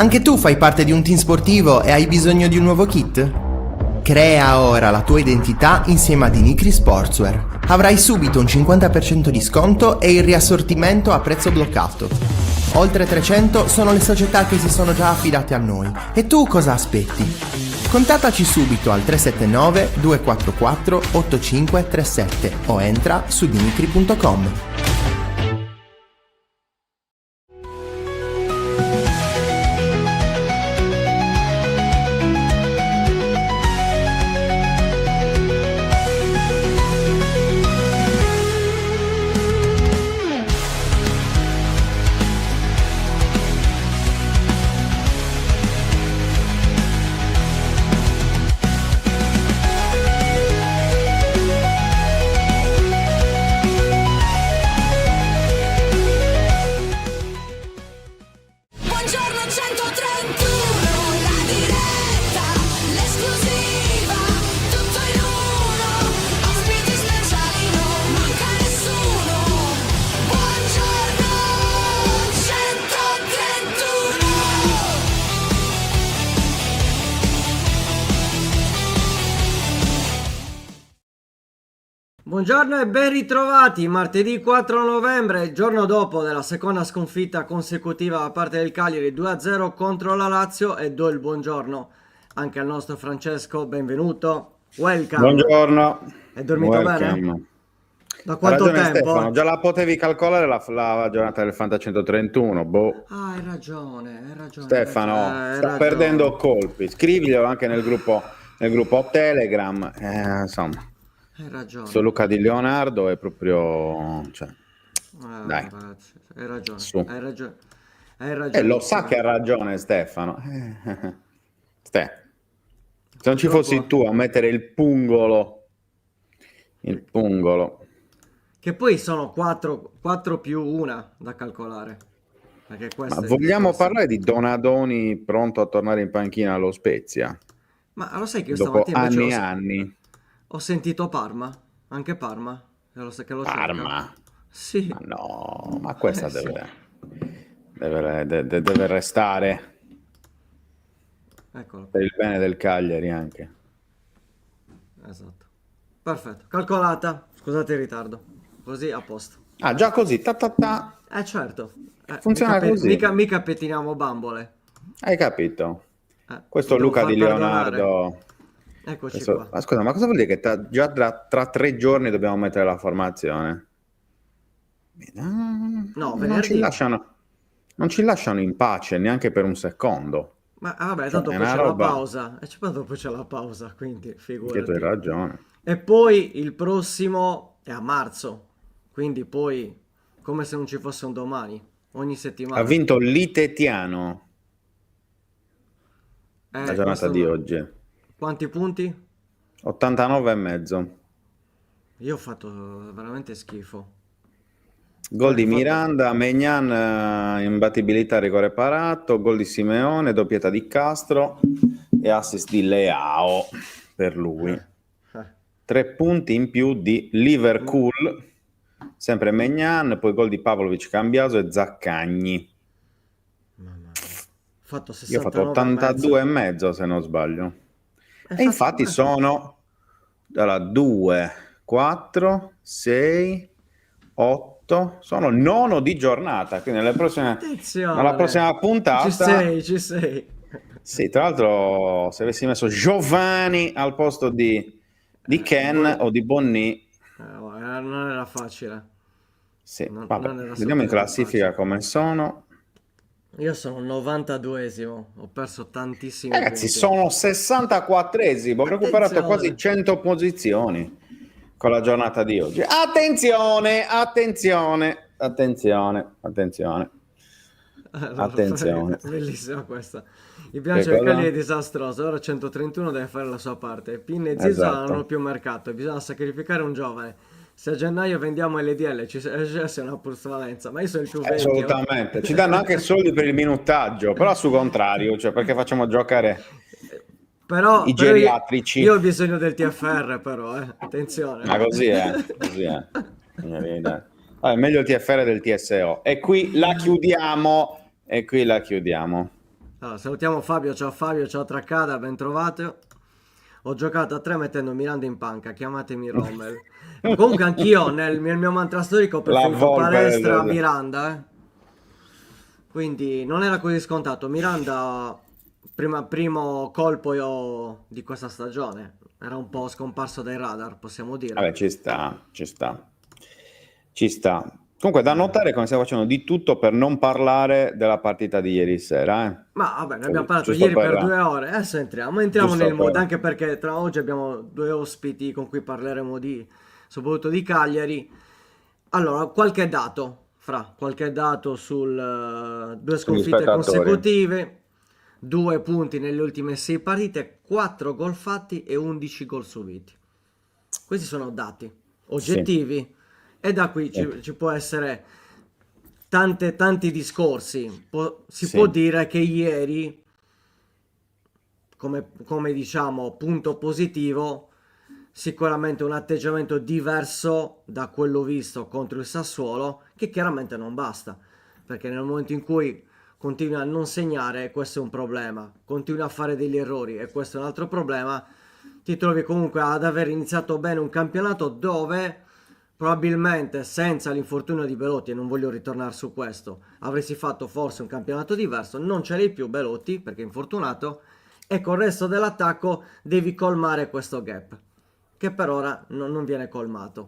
Anche tu fai parte di un team sportivo e hai bisogno di un nuovo kit? Crea ora la tua identità insieme ad Inicri Sportswear. Avrai subito un 50% di sconto e il riassortimento a prezzo bloccato. Oltre 300 sono le società che si sono già affidate a noi. E tu cosa aspetti? Contattaci subito al 379 244 8537 o entra su dinicri.com. Buongiorno e ben ritrovati, martedì 4 novembre, giorno dopo della seconda sconfitta consecutiva da parte del Cagliari 2-0 contro la Lazio, e do il buongiorno anche al nostro Francesco, benvenuto, welcome. Buongiorno. Hai dormito Welcome. bene? Da quanto tempo? Stefano, già la potevi calcolare la giornata del Fanta 131, boh. Ah, hai ragione. Stefano, sta perdendo colpi, scriviglielo anche nel gruppo Telegram, insomma. Hai ragione. Questo Luca Di Leonardo è proprio, dai, ragazzi, hai ragione. Su. Hai ragione. Lo sa che ha ragione Stefano. Se non ci fossi tu a mettere il pungolo, che poi sono 4 più 1 da calcolare. Perché ma vogliamo parlare di Donadoni pronto a tornare in panchina allo Spezia? Ma lo sai che io dopo stamattina anni e anni? Ho sentito Parma, anche Parma, che lo Parma? cerca. Sì. Ma no, ma questa Sì. deve restare. Eccolo. Per il bene del Cagliari anche. Esatto. Perfetto. Calcolata. Scusate il ritardo. Così a posto. Ah, già così, ta. Certo. Funziona così. Mica pettiniamo bambole. Hai capito? Questo devo Luca far Di Leonardo. Eccoci qua. Ma scusa, ma cosa vuol dire che già tra 3 giorni dobbiamo mettere la formazione? No, non venerdì. non ci lasciano in pace neanche per un secondo. Ma vabbè, tanto è poi una c'è roba- la pausa. E poi dopo c'è la pausa, quindi Che figurati. tu hai ragione. E poi il prossimo è a marzo. Quindi poi, come se non ci fosse un domani. Ogni settimana. Ha vinto l'Itetiano la giornata questo di no. oggi. Quanti punti? 89,5. Io ho fatto veramente schifo. Gol di Ho fatto- Miranda, Maignan, imbattibilità, rigore parato, gol di Simeone, doppietta di Castro e assist di Leao per lui. 3 punti in più di Liverpool, sempre Maignan, poi gol di Pavlovic, Cambiaso e Zaccagni. Mamma mia. Ho fatto Io ho fatto 69,5. 82,5 se non sbaglio. Hai E infatti fatto- sono 2, 4, 6, 8, sono il nono di giornata, quindi nella prossima puntata... Ci sei. Sì, tra l'altro se avessi messo Giovanni al posto di Ken o di Bonni, Non era facile. sì, Non vabbè, era vediamo in assolutamente classifica facile. come sono. Io sono 92esimo, ho perso tantissimi Ragazzi, punti. sono 64esimo, ho recuperato Attenzione. quasi 100 posizioni con la giornata di oggi. Attenzione. Bellissima questa. Il bilancio Che del cosa? Cagliari è disastroso. Ora 131 deve fare la sua parte. Pin e Zizza Esatto. non hanno più mercato e bisogna sacrificare un giovane. Se a gennaio vendiamo LDL c'è una plusvalenza, ma io sono il più vecchio. Assolutamente, ci danno anche soldi per il minutaggio, però su contrario, cioè perché facciamo giocare Però i geriatrici. Io ho bisogno del TFR, però, attenzione. Ma così è. Vabbè, meglio il TFR del TSO. E qui la chiudiamo. Allora, salutiamo Fabio, ciao Traccada, ben trovato. Ho giocato a 3 mettendo Miranda in panca, chiamatemi Rommel. Comunque anch'io nel mio mantra storico ho La preferito volpe Palestra a Miranda, quindi non era così scontato. Miranda, primo colpo di questa stagione, era un po' scomparso dai radar, possiamo dire. Vabbè, ci sta, ci sta, ci sta. Comunque, da notare come stiamo facendo di tutto per non parlare della partita di ieri sera, eh? Ma vabbè, ne abbiamo Così, parlato giusto ieri per per, 2 ore, adesso entriamo giusto nel mood, per... anche perché tra oggi abbiamo due ospiti con cui parleremo soprattutto di Cagliari. Allora, qualche dato sul due sugli sconfitte spettatori. consecutive, 2 punti nelle ultime 6 partite, 4 gol fatti e 11 gol subiti. Questi sono dati Sì, oggettivi e da qui sì, ci può essere tanti discorsi. Si può sì, dire che ieri, come diciamo punto positivo, sicuramente un atteggiamento diverso da quello visto contro il Sassuolo, che chiaramente non basta, perché nel momento in cui continui a non segnare, questo è un problema, continui a fare degli errori e questo è un altro problema, ti trovi comunque ad aver iniziato bene un campionato dove probabilmente senza l'infortunio di Belotti, e non voglio ritornare su questo, avresti fatto forse un campionato diverso, non ce l'hai più Belotti perché è infortunato e col resto dell'attacco devi colmare questo gap che per ora non viene colmato.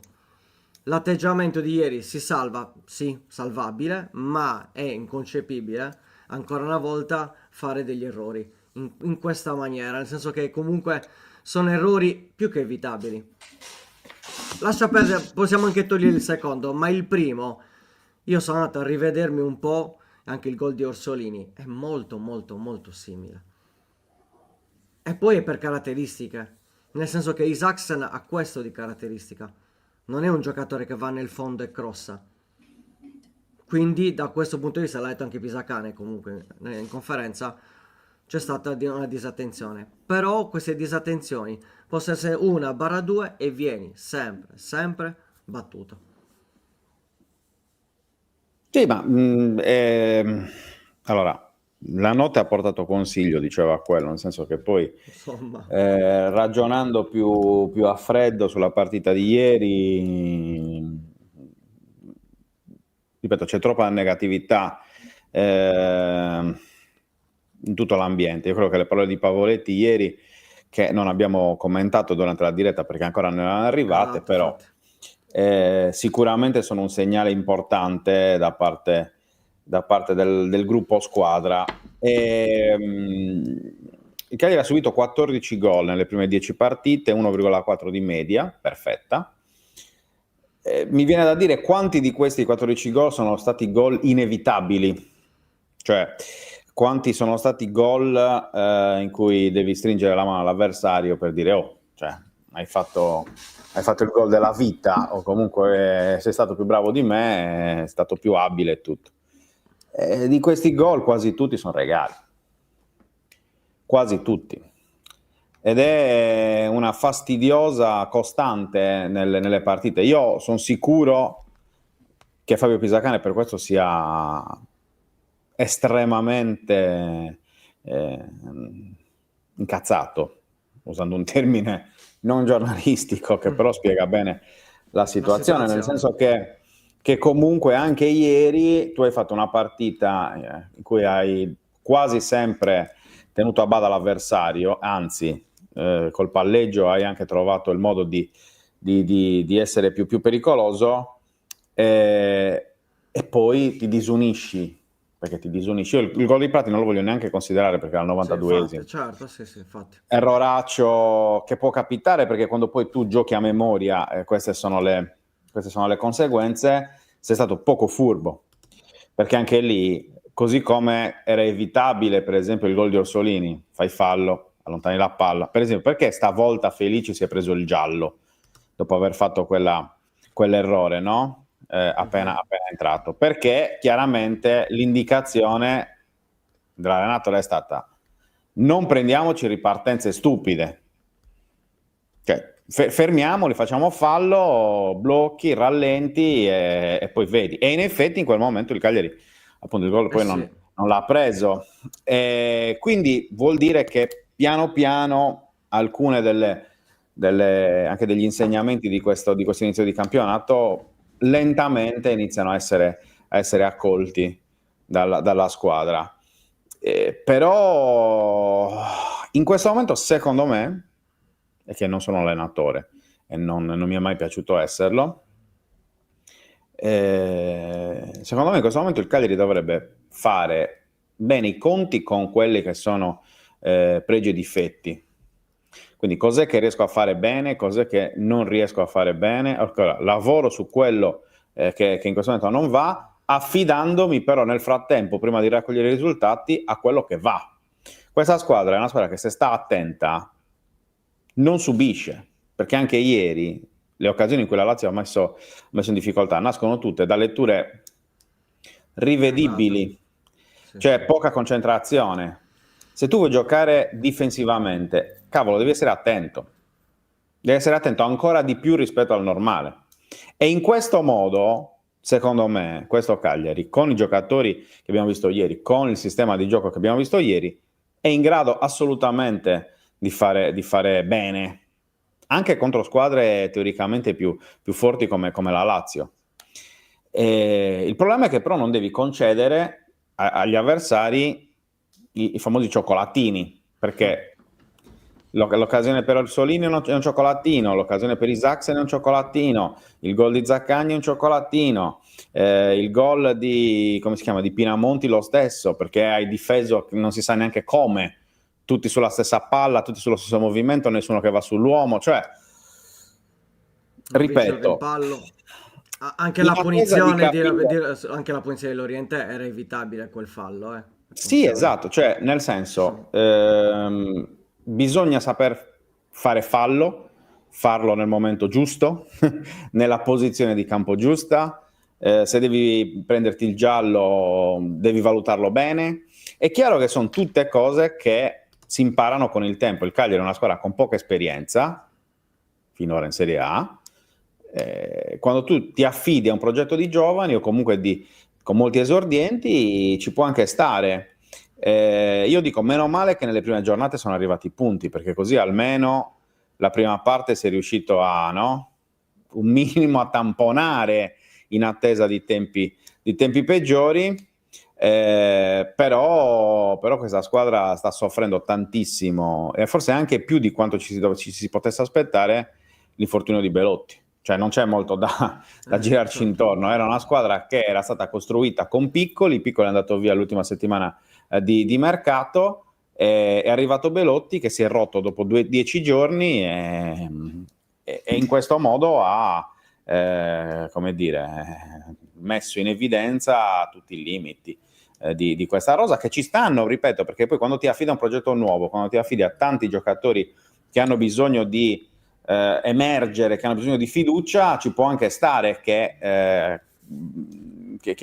L'atteggiamento di ieri si salva, sì, salvabile, ma è inconcepibile ancora una volta fare degli errori in questa maniera, nel senso che comunque sono errori più che evitabili. Lascia perdere, possiamo anche togliere il secondo, ma il primo, io sono andato a rivedermi un po', anche il gol di Orsolini, è molto molto molto simile. E poi è per caratteristiche, nel senso che Isaacsen ha questo di caratteristica, non è un giocatore che va nel fondo e crossa. Quindi da questo punto di vista, l'ha detto anche Pisacane comunque in conferenza, c'è stata una disattenzione. Però queste disattenzioni possono essere 1/2 e vieni sempre battuto. sì, ma allora, la notte ha portato consiglio, diceva quello, nel senso che poi Insomma, ragionando più a freddo sulla partita di ieri, ripeto, c'è troppa negatività in tutto l'ambiente. Io credo che le parole di Pavoletti ieri, che non abbiamo commentato durante la diretta perché ancora non erano arrivate, esatto, però infatti. sicuramente sono un segnale importante da parte del gruppo squadra. Il Cagliari ha subito 14 gol nelle prime 10 partite, 1,4 di media, perfetta. Mi viene da dire quanti di questi 14 gol sono stati gol inevitabili, cioè quanti sono stati gol in cui devi stringere la mano all'avversario per dire oh, cioè, hai fatto il gol della vita o comunque sei stato più bravo di me, è stato più abile e tutto. Di questi gol quasi tutti sono regali, quasi tutti. Ed è una fastidiosa costante nelle partite. Io sono sicuro che Fabio Pisacane per questo sia estremamente incazzato, usando un termine non giornalistico che però spiega bene la La situazione, nel situazione. senso che comunque anche ieri tu hai fatto una partita in cui hai quasi sempre tenuto a bada l'avversario, anzi col palleggio hai anche trovato il modo di essere più pericoloso e poi ti disunisci, perché ti disunisci. Io il gol di Prati non lo voglio neanche considerare perché era al Sì, infatti, 92esimo. certo, sì, infatti. Erroraccio che può capitare perché quando poi tu giochi a memoria, queste sono le conseguenze, sei stato poco furbo, perché anche lì, così come era evitabile per esempio il gol di Orsolini, fai fallo, allontani la palla, per esempio perché stavolta Felici si è preso il giallo dopo aver fatto quell'errore, no? Mhm. Appena entrato, perché chiaramente l'indicazione dell'allenatore è stata non prendiamoci ripartenze stupide, cioè fermiamoli, facciamo fallo, blocchi, rallenti e poi vedi. E in effetti in quel momento il Cagliari, appunto il gol Eh poi sì, non l'ha preso. Quindi vuol dire che piano piano alcune anche degli insegnamenti di questo inizio di campionato lentamente iniziano a essere accolti dalla squadra. Però in questo momento, secondo me, è che non sono allenatore e non mi è mai piaciuto esserlo, secondo me in questo momento il Cagliari dovrebbe fare bene i conti con quelli che sono pregi e difetti. Quindi cos'è che riesco a fare bene, cos'è che non riesco a fare bene. Allora, lavoro su quello che in questo momento non va, affidandomi però nel frattempo, prima di raccogliere i risultati, a quello che va. Questa squadra è una squadra che, se sta attenta, non subisce, perché anche ieri le occasioni in cui la Lazio ha messo in difficoltà nascono tutte da letture rivedibili, cioè poca concentrazione. Se tu vuoi giocare difensivamente, cavolo, devi essere attento ancora di più rispetto al normale. E in questo modo, secondo me, questo Cagliari, con i giocatori che abbiamo visto ieri, con il sistema di gioco che abbiamo visto ieri, è in grado assolutamente di fare bene, anche contro squadre teoricamente più forti come la Lazio. Il problema è che però non devi concedere agli avversari i famosi cioccolatini, perché l'occasione per Orsolini è un cioccolatino, l'occasione per Isaacsen è un cioccolatino, il gol di Zaccagni è un cioccolatino, il gol di Pinamonti lo stesso, perché hai difeso non si sa neanche come, tutti sulla stessa palla, tutti sullo stesso movimento, nessuno che va sull'uomo, cioè ripeto, anche la punizione anche la punizione dell'Oriente era evitabile, quel fallo, Sì, esatto, cioè nel senso bisogna saper fare farlo nel momento giusto, nella posizione di campo giusta. Se devi prenderti il giallo devi valutarlo bene. È chiaro che sono tutte cose che si imparano con il tempo. Il Cagliari è una squadra con poca esperienza finora in Serie A. Quando tu ti affidi a un progetto di giovani o comunque con molti esordienti, ci può anche stare. Io dico meno male che nelle prime giornate sono arrivati i punti, perché così almeno la prima parte si è riuscito un minimo a tamponare in attesa di tempi peggiori. Però questa squadra sta soffrendo tantissimo, e forse anche più di quanto ci si potesse aspettare, l'infortunio di Belotti. Cioè non c'è molto da girarci intorno. Era una squadra che era stata costruita con Piccoli è andato via l'ultima settimana di mercato, è arrivato Belotti che si è rotto dopo 10 giorni e in questo modo ha messo in evidenza tutti i limiti di questa rosa, che ci stanno, ripeto, perché poi quando ti affidi a un progetto nuovo, quando ti affidi a tanti giocatori che hanno bisogno di emergere, che hanno bisogno di fiducia, ci può anche stare che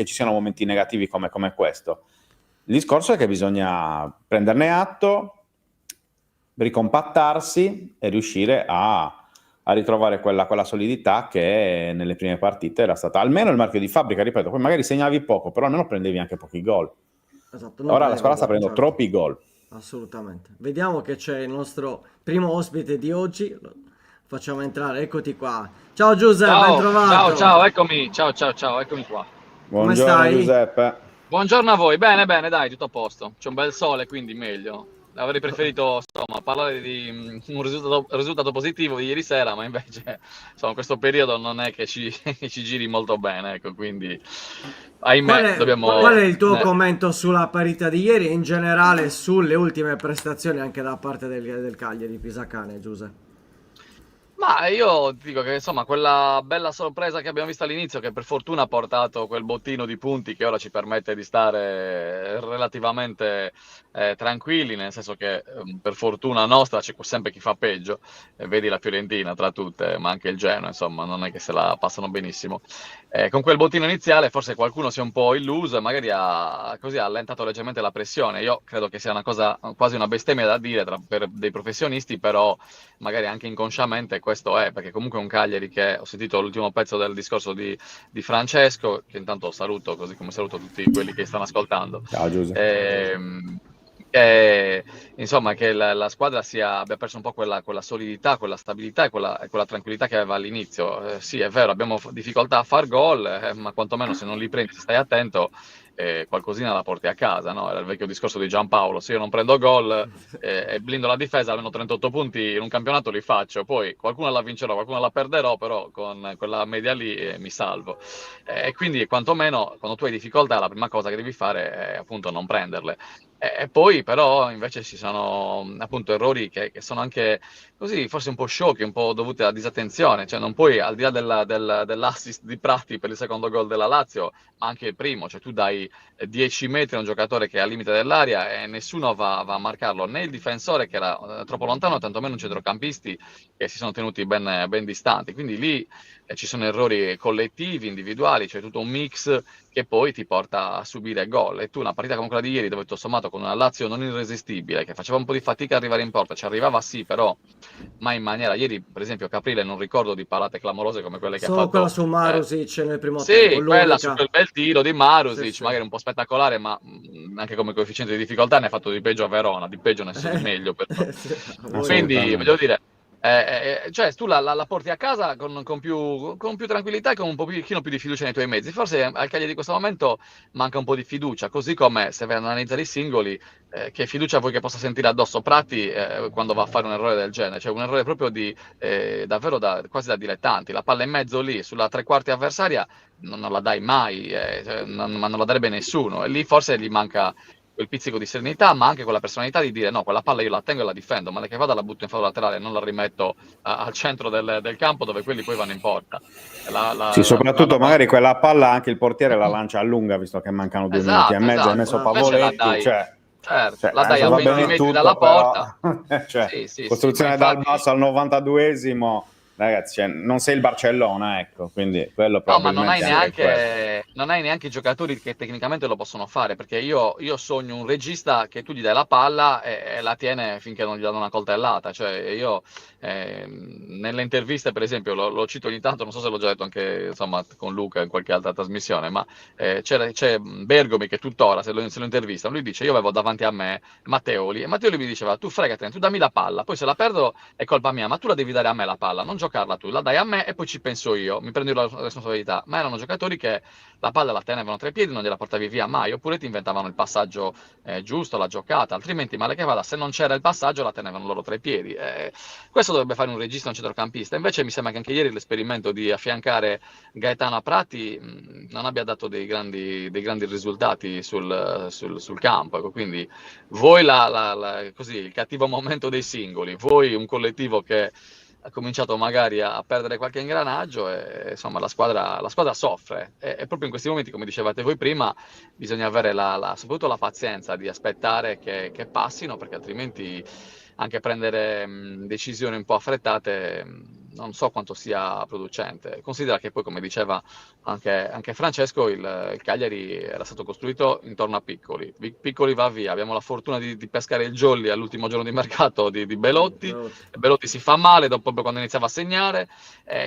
ci siano momenti negativi come questo. Il discorso è che bisogna prenderne atto, ricompattarsi e riuscire a ritrovare quella solidità che nelle prime partite era stata almeno il marchio di fabbrica, ripeto. Poi magari segnavi poco, però almeno prendevi anche pochi gol. Esatto, ora la squadra sta prendendo troppi gol. Assolutamente. Vediamo che c'è il nostro primo ospite di oggi. Facciamo entrare, eccoti qua. Ciao Giuseppe, ben trovato. Ciao, eccomi. Ciao, eccomi qua. Buongiorno, come stai? Giuseppe. Buongiorno a voi. Bene, dai, tutto a posto. C'è un bel sole, quindi meglio. Avrei preferito, insomma, parlare di un risultato positivo di ieri sera, ma invece, insomma, questo periodo non è che ci giri molto bene, ecco, quindi ahimè Qual è il tuo commento sulla parità di ieri e in generale sulle ultime prestazioni anche da parte del Cagliari Pisacane, Giuseppe? Ma io dico che insomma quella bella sorpresa che abbiamo visto all'inizio, che per fortuna ha portato quel bottino di punti che ora ci permette di stare relativamente tranquilli, nel senso che per fortuna nostra c'è sempre chi fa peggio, vedi la Fiorentina tra tutte, ma anche il Genoa, insomma non è che se la passano benissimo. Con quel bottino iniziale forse qualcuno si è un po' illuso e magari ha allentato leggermente la pressione. Io credo che sia una cosa, quasi una bestemmia da dire per dei professionisti, però magari anche inconsciamente questo è, perché comunque è un Cagliari che ho sentito l'ultimo pezzo del discorso di Francesco, che intanto saluto, così come saluto tutti quelli che stanno ascoltando. Ciao Giuseppe. Che, insomma, che la squadra abbia perso un po' quella solidità, quella stabilità e quella tranquillità che aveva all'inizio. Sì, è vero, abbiamo difficoltà a far gol, ma quantomeno se non li prendi, se stai attento, qualcosina la porti a casa, no? Era il vecchio discorso di Giampaolo: se io non prendo gol e blindo la difesa, almeno 38 punti in un campionato li faccio, poi qualcuno la vincerò, qualcuno la perderò, però con quella media lì mi salvo. E quindi quantomeno quando tu hai difficoltà la prima cosa che devi fare è appunto non prenderle. E poi però invece ci sono appunto errori che sono anche così, forse un po' sciocchi, un po' dovuti alla disattenzione. Cioè non puoi, al di là dell'assist di Prati per il secondo gol della Lazio, ma anche il primo, cioè tu dai 10 metri a un giocatore che è al limite dell'area e nessuno va a marcarlo, né il difensore che era troppo lontano, tantomeno i centrocampisti che si sono tenuti ben distanti. Quindi lì ci sono errori collettivi, individuali, cioè tutto un mix che poi ti porta a subire gol. E tu una partita come quella di ieri, dove tutto sommato con una Lazio non irresistibile, che faceva un po' di fatica ad arrivare in porta, ci arrivava sì, però mai in maniera... Ieri, per esempio, Caprile non ricordo di parate clamorose come quelle che ha Solo quella fatto... su Marusic nel primo tempo, Sì, quella su l'unica. quel bel tiro di Marusic, Sì, sì. magari un po' spettacolare, ma anche come coefficiente di difficoltà ne ha fatto di peggio a Verona, di peggio di meglio. Sì, a voglia. Quindi, Assolutamente. voglio dire, cioè tu la porti a casa con più tranquillità e con un pochino più di fiducia nei tuoi mezzi. Forse al Cagliari di questo momento manca un po' di fiducia, così come se vai ad analizzare i singoli, che fiducia vuoi che possa sentire addosso Prati quando va a fare un errore del genere? Cioè un errore proprio davvero quasi da dilettanti. La palla in mezzo lì, sulla tre quarti avversaria, non la dai mai, ma non la darebbe nessuno. E lì forse gli manca quel pizzico di serenità, ma anche quella personalità di dire no, quella palla io la tengo e la difendo, ma che vada la butto in fallo laterale, non la rimetto al centro del campo dove quelli poi vanno in porta. Sì, soprattutto magari quella palla anche il portiere la lancia a lunga, visto che mancano 2 minuti e mezzo, hai messo Invece la Pavoletti, dai, cioè, la dai a va 20 bene metri tutto, dalla però, porta. cioè, Sì, costruzione ma dal infatti... basso al 92esimo, ragazzi, cioè, non sei il Barcellona, ecco, quindi quello No, ma non hai probabilmente anche quello. neanche i giocatori che tecnicamente lo possono fare, perché io sogno un regista che tu gli dai la palla e la tiene finché non gli danno una coltellata. Cioè io nelle interviste, per esempio, lo cito ogni tanto, non so se l'ho già detto anche insomma con Luca in qualche altra trasmissione, ma c'è Bergomi che tuttora, se lo intervistano, lui dice: io avevo davanti a me Matteoli, e Matteoli mi diceva: tu fregatene, tu dammi la palla, poi se la perdo è colpa mia, ma tu la devi dare a me la palla, non giocarla tu, la dai a me e poi ci penso io, mi prendo la responsabilità. Ma erano giocatori che la palla la tenevano tra i piedi, non gliela portavi via mai, oppure ti inventavano il passaggio giusto, la giocata, altrimenti male che vada, se non c'era il passaggio la tenevano loro tra i piedi. Questo dovrebbe fare un regista, un centrocampista. Invece mi sembra che anche ieri l'esperimento di affiancare Gaetano a Prati non abbia dato dei grandi risultati sul campo. Ecco, quindi voi così, il cattivo momento dei singoli, voi un collettivo che ha cominciato magari a perdere qualche ingranaggio e insomma la squadra soffre, e proprio in questi momenti, come dicevate voi prima, bisogna avere soprattutto la pazienza di aspettare che passino, perché altrimenti anche prendere decisioni un po' affrettate non so quanto sia producente. Considera che poi, come diceva anche Francesco, il Cagliari era stato costruito intorno a Piccoli. Piccoli va via, abbiamo la fortuna di pescare il Jolly all'ultimo giorno di mercato di Belotti. Belotti si fa male dopo quando iniziava a segnare,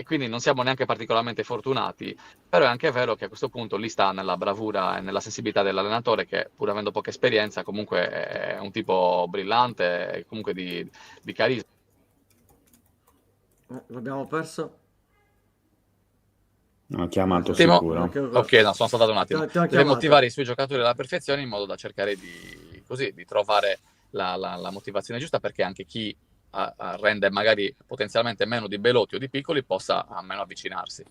quindi non siamo neanche particolarmente fortunati, però è anche vero che a questo punto lì sta nella bravura e nella sensibilità dell'allenatore, che pur avendo poca esperienza comunque è un tipo brillante e comunque di carisma. L'abbiamo perso? Ho chiamato Attimo. sicuro. Ok, no, sono saltato un attimo. Ti ho Deve chiamato. motivare i suoi giocatori alla perfezione, in modo da cercare di trovare la motivazione giusta, perché anche chi rende magari potenzialmente meno di Belotti o di Piccoli possa almeno avvicinarsi.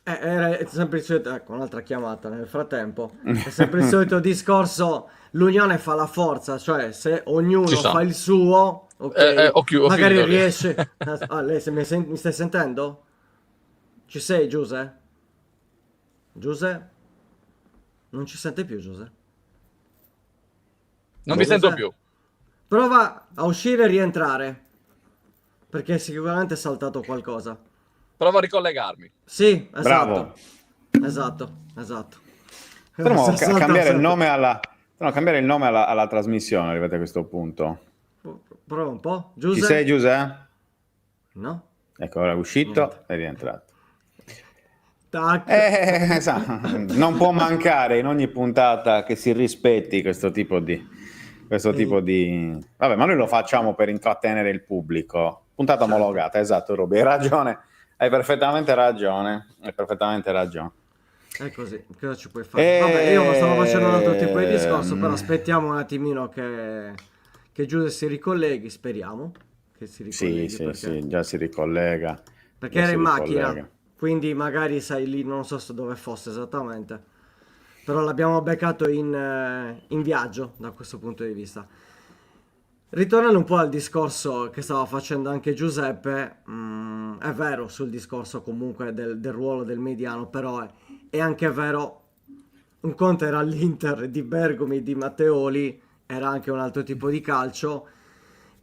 È sempre il solito, ecco, un'altra chiamata nel frattempo. È sempre il solito discorso, l'unione fa la forza, cioè se ognuno Ci sono. fa il suo, ok, Ho magari finito. riesce... Ah, lei mi stai sentendo? Ci sei, Giuse? Giuse? Non ci sente più, Giuse? Non vi sento più. Prova a uscire e rientrare, perché sicuramente è saltato qualcosa. Provo a ricollegarmi. Sì, Bravo. esatto. Potremmo Salta cambiare il sempre. nome alla trasmissione, arrivati a questo punto. Prova un po'. Ci Giuse? sei, Giuseppe? No? Ecco, ora è uscito e rientrato. Tac. Non può mancare in ogni puntata che si rispetti questo tipo di vabbè, ma noi lo facciamo per intrattenere il pubblico. Puntata Certo. omologata, esatto, Roby, hai ragione, hai perfettamente ragione. È così, cosa ci puoi fare? Vabbè, io stavo facendo un altro tipo di discorso, però Ehm, aspettiamo un attimino che Giuseppe si ricolleghi, speriamo che si Sì, ricolleghi, sì, sì, già si ricollega. perché Già era si in macchina, ricollega. quindi magari sai lì, non so dove fosse esattamente, però l'abbiamo beccato in viaggio da questo punto di vista. Ritornando un po' al discorso che stava facendo anche Giuseppe, è vero sul discorso comunque del ruolo del mediano, però è anche vero, un conto era l'Inter di Bergomi, di Matteoli, era anche un altro tipo di calcio.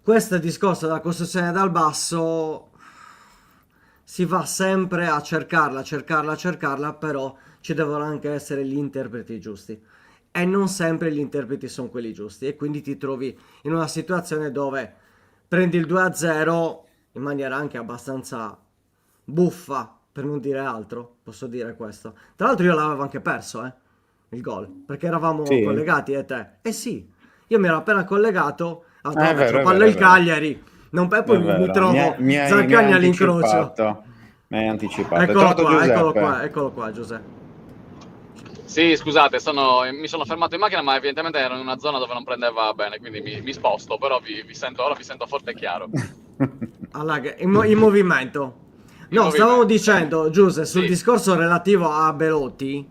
Questo discorso della costruzione dal basso si va sempre a cercarla, però ci devono anche essere gli interpreti giusti. E non sempre gli interpreti sono quelli giusti, e quindi ti trovi in una situazione dove prendi il 2-0 in maniera anche abbastanza buffa, per non dire altro, posso dire questo. Tra l'altro io l'avevo anche perso, il gol, perché eravamo Sì, collegati e te. Eh sì, io mi ero appena collegato, ho detto è vabbè, c'ho vero, è pallo vero, il è vero. Cagliari, non, e È poi mi vero, trovo mi hai Zaccagni all'incrocio. anticipato. Mi hai anticipato. È tornato Giuseppe. Eccolo qua, Giuseppe. Sì, scusate, mi sono fermato in macchina, ma evidentemente ero in una zona dove non prendeva bene, quindi mi sposto, però ora vi sento forte e chiaro. In movimento. In No, stavamo movimento. dicendo, Giuseppe, sul Sì, discorso relativo a Belotti.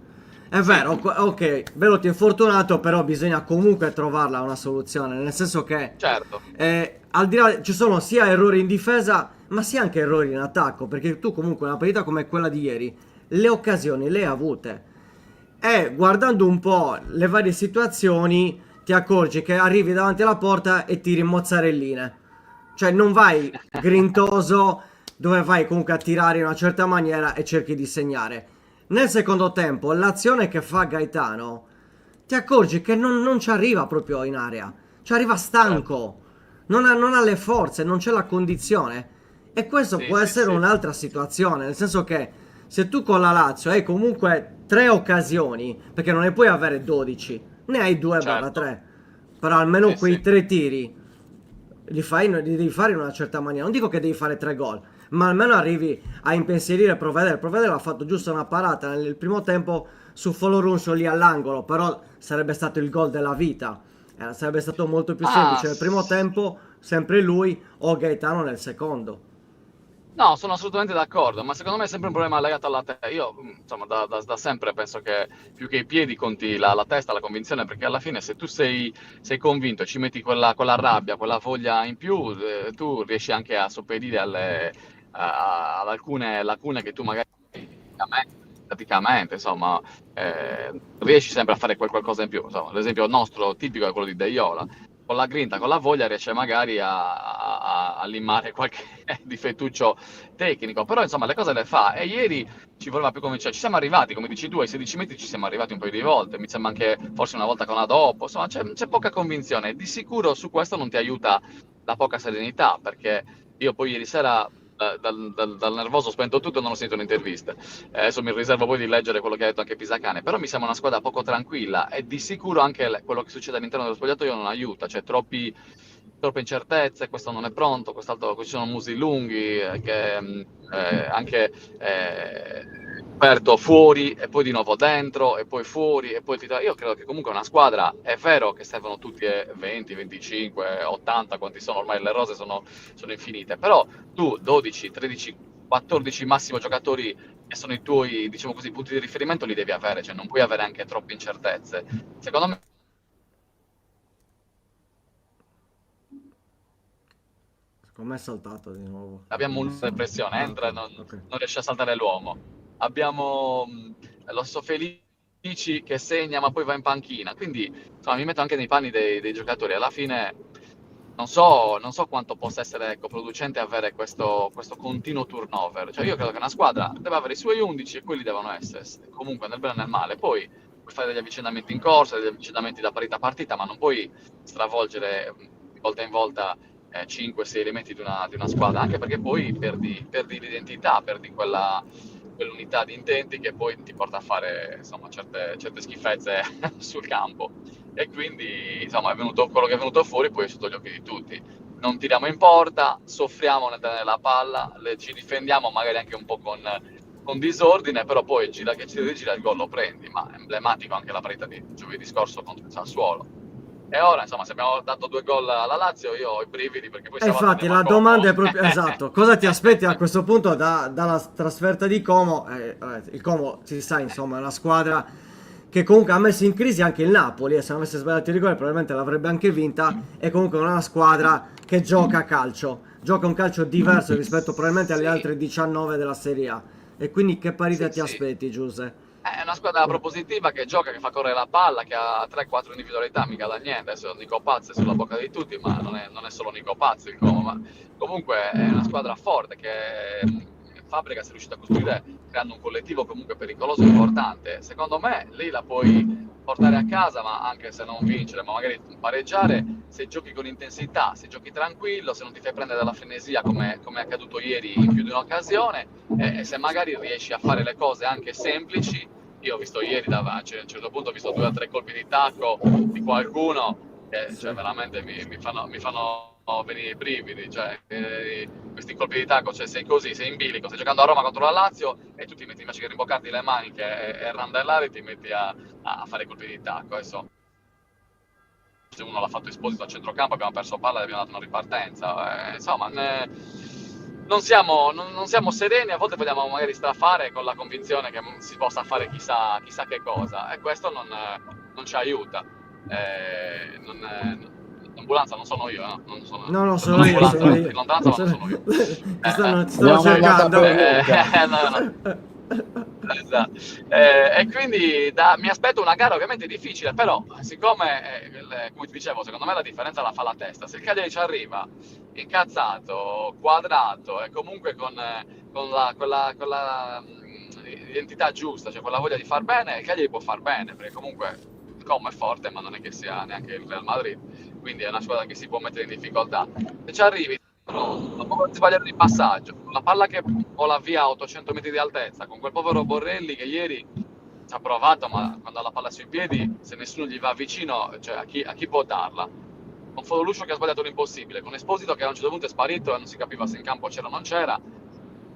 È sì, vero, ok, Belotti è fortunato, però bisogna comunque trovarla una soluzione, nel senso che certo. al di là ci sono sia errori in difesa, ma sia anche errori in attacco, perché tu comunque una partita come quella di ieri, le occasioni le hai avute. E guardando un po' le varie situazioni, ti accorgi che arrivi davanti alla porta e tiri mozzarelline. Cioè non vai grintoso, dove vai comunque a tirare in una certa maniera e cerchi di segnare. Nel secondo tempo, l'azione che fa Gaetano, ti accorgi che non ci arriva proprio in area. Ci arriva Certo. stanco. Non ha le forze, non c'è la condizione. E questo Sì, può sì, essere sì, un'altra situazione, nel senso che se tu con la Lazio hai comunque 3 occasioni, perché non ne puoi avere 12, ne hai certo. 2/3, però almeno Sì, quei sì. 3 tiri li devi fare in una certa maniera. Non dico che devi fare 3 gol, ma almeno arrivi a impensierire Provedere. Provedere ha fatto giusto una parata nel primo tempo su Folorunso lì all'angolo, però sarebbe stato il gol della vita. Sarebbe stato molto più Ah, semplice nel primo tempo, sempre lui o Gaetano nel secondo. no, sono assolutamente d'accordo, ma secondo me è sempre un problema legato alla testa. Io, insomma, da sempre penso che più che i piedi conti la testa, la convinzione, perché alla fine se tu sei convinto e ci metti quella rabbia, quella voglia in più, tu riesci anche a sopperire ad alcune lacune che tu magari praticamente, insomma, riesci sempre a fare qualcosa in più. Insomma, l'esempio nostro tipico è quello di Deiola. Con la grinta, con la voglia riesce magari a limare qualche difettuccio tecnico, però insomma le cose le fa e ieri ci voleva più convincere, ci siamo arrivati, come dici tu, ai 16 metri ci siamo arrivati un paio di volte, mi sembra anche forse una volta con una dopo, insomma c'è poca convinzione, di sicuro su questo non ti aiuta la poca serenità, perché io poi ieri sera dal nervoso ho spento tutto e non ho sentito un'intervista. Adesso mi riservo poi di leggere quello che ha detto anche Pisacane, però mi sembra una squadra poco tranquilla e di sicuro anche quello che succede all'interno dello spogliatoio non aiuta, c'è troppe incertezze, questo non è pronto, quest'altro, qui ci sono musi lunghi, anche aperto fuori e poi di nuovo dentro e poi fuori e poi io credo che comunque una squadra, è vero che servono tutti 20, 25, 80, quanti sono, ormai le rose sono infinite, però tu 12, 13, 14 massimo giocatori che sono i tuoi, diciamo così, punti di riferimento li devi avere, cioè non puoi avere anche troppe incertezze. Secondo me Come è saltato di nuovo? abbiamo un'impressione, Ah, entra e ok, ok. non riesce a saltare l'uomo. Abbiamo lo so Felici che segna ma poi va in panchina, quindi insomma, mi metto anche nei panni dei giocatori. Alla fine non so quanto possa essere producente avere questo continuo turnover. Cioè io credo che una squadra deve avere i suoi 11 e quelli devono essere comunque nel bene e nel male. Poi puoi fare degli avvicinamenti in corsa, degli avvicinamenti da partita a partita, ma non puoi stravolgere di volta in volta 5-6 elementi di una squadra, anche perché poi perdi l'identità, perdi quell'unità di intenti che poi ti porta a fare insomma certe schifezze sul campo. E quindi insomma quello che è venuto fuori poi è sotto gli occhi di tutti. Non tiriamo in porta, soffriamo nel tenere la palla, ci difendiamo magari anche un po' con disordine, però poi gira che ci rigira il gol lo prendi, ma è emblematico anche la partita di giovedì scorso contro il Sassuolo. E ora, insomma, se abbiamo dato 2 gol alla Lazio, io ho i brividi perché poi sabato Infatti andiamo la a Como. domanda è proprio esatto, cosa ti aspetti a questo punto dalla trasferta di Como? Il Como, si sa, insomma, è una squadra che comunque ha messo in crisi anche il Napoli, e se non avesse sbagliato i rigori probabilmente l'avrebbe anche vinta. È comunque una squadra che gioca a calcio, gioca un calcio diverso rispetto probabilmente alle Sì. altre 19 della Serie A. E quindi che partita Sì, ti sì. aspetti, Giuseppe? È una squadra propositiva che gioca, che fa correre la palla, che ha 3-4 individualità, mica da niente. Adesso Nico Paz è sulla bocca di tutti, ma non è solo Nico Paz il Como, ma comunque è una squadra forte che Fabregas è riuscito a costruire creando un collettivo comunque pericoloso e importante. Secondo me lì la puoi portare a casa, ma anche se non vincere, ma magari pareggiare, se giochi con intensità, se giochi tranquillo, se non ti fai prendere dalla frenesia come è accaduto ieri in più di un'occasione, e se magari riesci a fare le cose anche semplici. Io ho visto ieri, a un certo punto ho visto 2 o 3 colpi di tacco di qualcuno che cioè, veramente mi fanno venire i brividi, cioè, questi colpi di tacco, cioè, sei così, sei in bilico, stai giocando a Roma contro la Lazio e tu ti metti invece che rimboccarti le maniche e randellare, ti metti a fare colpi di tacco. Adesso se uno l'ha fatto Esposito a centrocampo, abbiamo perso palla e abbiamo dato una ripartenza, insomma non siamo sereni, a volte vogliamo magari strafare con la convinzione che si possa fare chissà che cosa, e questo non ci aiuta. L'ambulanza non sono io, no? Non sono, No, sono io, l'ambulanza sono io. di lontananza, ma non sono io. Ti stanno Abbiamo cercando. mandato No. Esatto. E quindi mi aspetto una gara ovviamente difficile, però siccome, come ti dicevo, secondo me la differenza la fa la testa. Se il Cagliari ci arriva incazzato, quadrato e comunque con quella identità giusta, cioè quella voglia di far bene, il Cagliari può far bene, perché comunque il Como è forte, ma non è che sia neanche il Real Madrid, quindi è una squadra che si può mettere in difficoltà. Se ci arrivi sbagliare di passaggio, la palla che vola via a 800 metri di altezza, con quel povero Borrelli che ieri ci ha provato, ma quando ha la palla sui piedi, se nessuno gli va vicino, cioè a chi può darla? Con Fodoluscio che ha sbagliato l'impossibile, con Esposito che a un certo punto è sparito e non si capiva se in campo c'era o non c'era,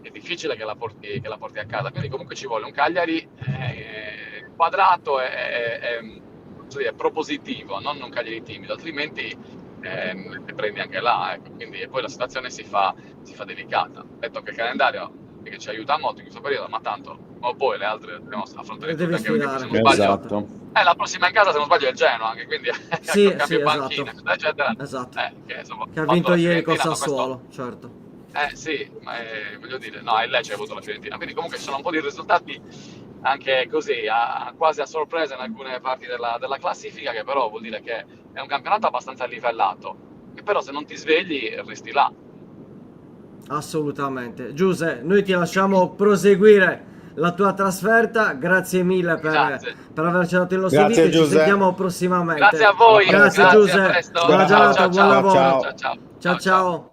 è difficile che la porti a casa. Quindi comunque ci vuole un Cagliari quadrato e propositivo, non un Cagliari timido, altrimenti e prendi anche là, ecco. Quindi e poi la situazione si fa delicata. Detto che il calendario che ci aiuta molto in questo periodo, ma tanto poi le altre dobbiamo affrontare tutte, anche perché se non sbaglio Esatto. la prossima in casa se non sbaglio è il Genoa, anche quindi Sì, cambio sì, panchina, esatto. eccetera. Esatto. Che, insomma, Che ha vinto la ieri col Fiorentina, ma Sassuolo, certo. sì, ma voglio dire, no, il Lecce ha avuto la Fiorentina, quindi comunque ci sono un po' di risultati anche così, quasi a sorpresa in alcune parti della classifica, che però vuol dire che è un campionato abbastanza livellato, che però se non ti svegli resti là. Assolutamente. Giuse, noi ti lasciamo proseguire la tua trasferta, grazie mille Grazie. per averci dato il nostro Grazie, invito, ci Giuse. sentiamo prossimamente. Grazie a voi, Grazie a Giuse, presto. buona giornata, Ciao, buon lavoro. ciao. Ciao.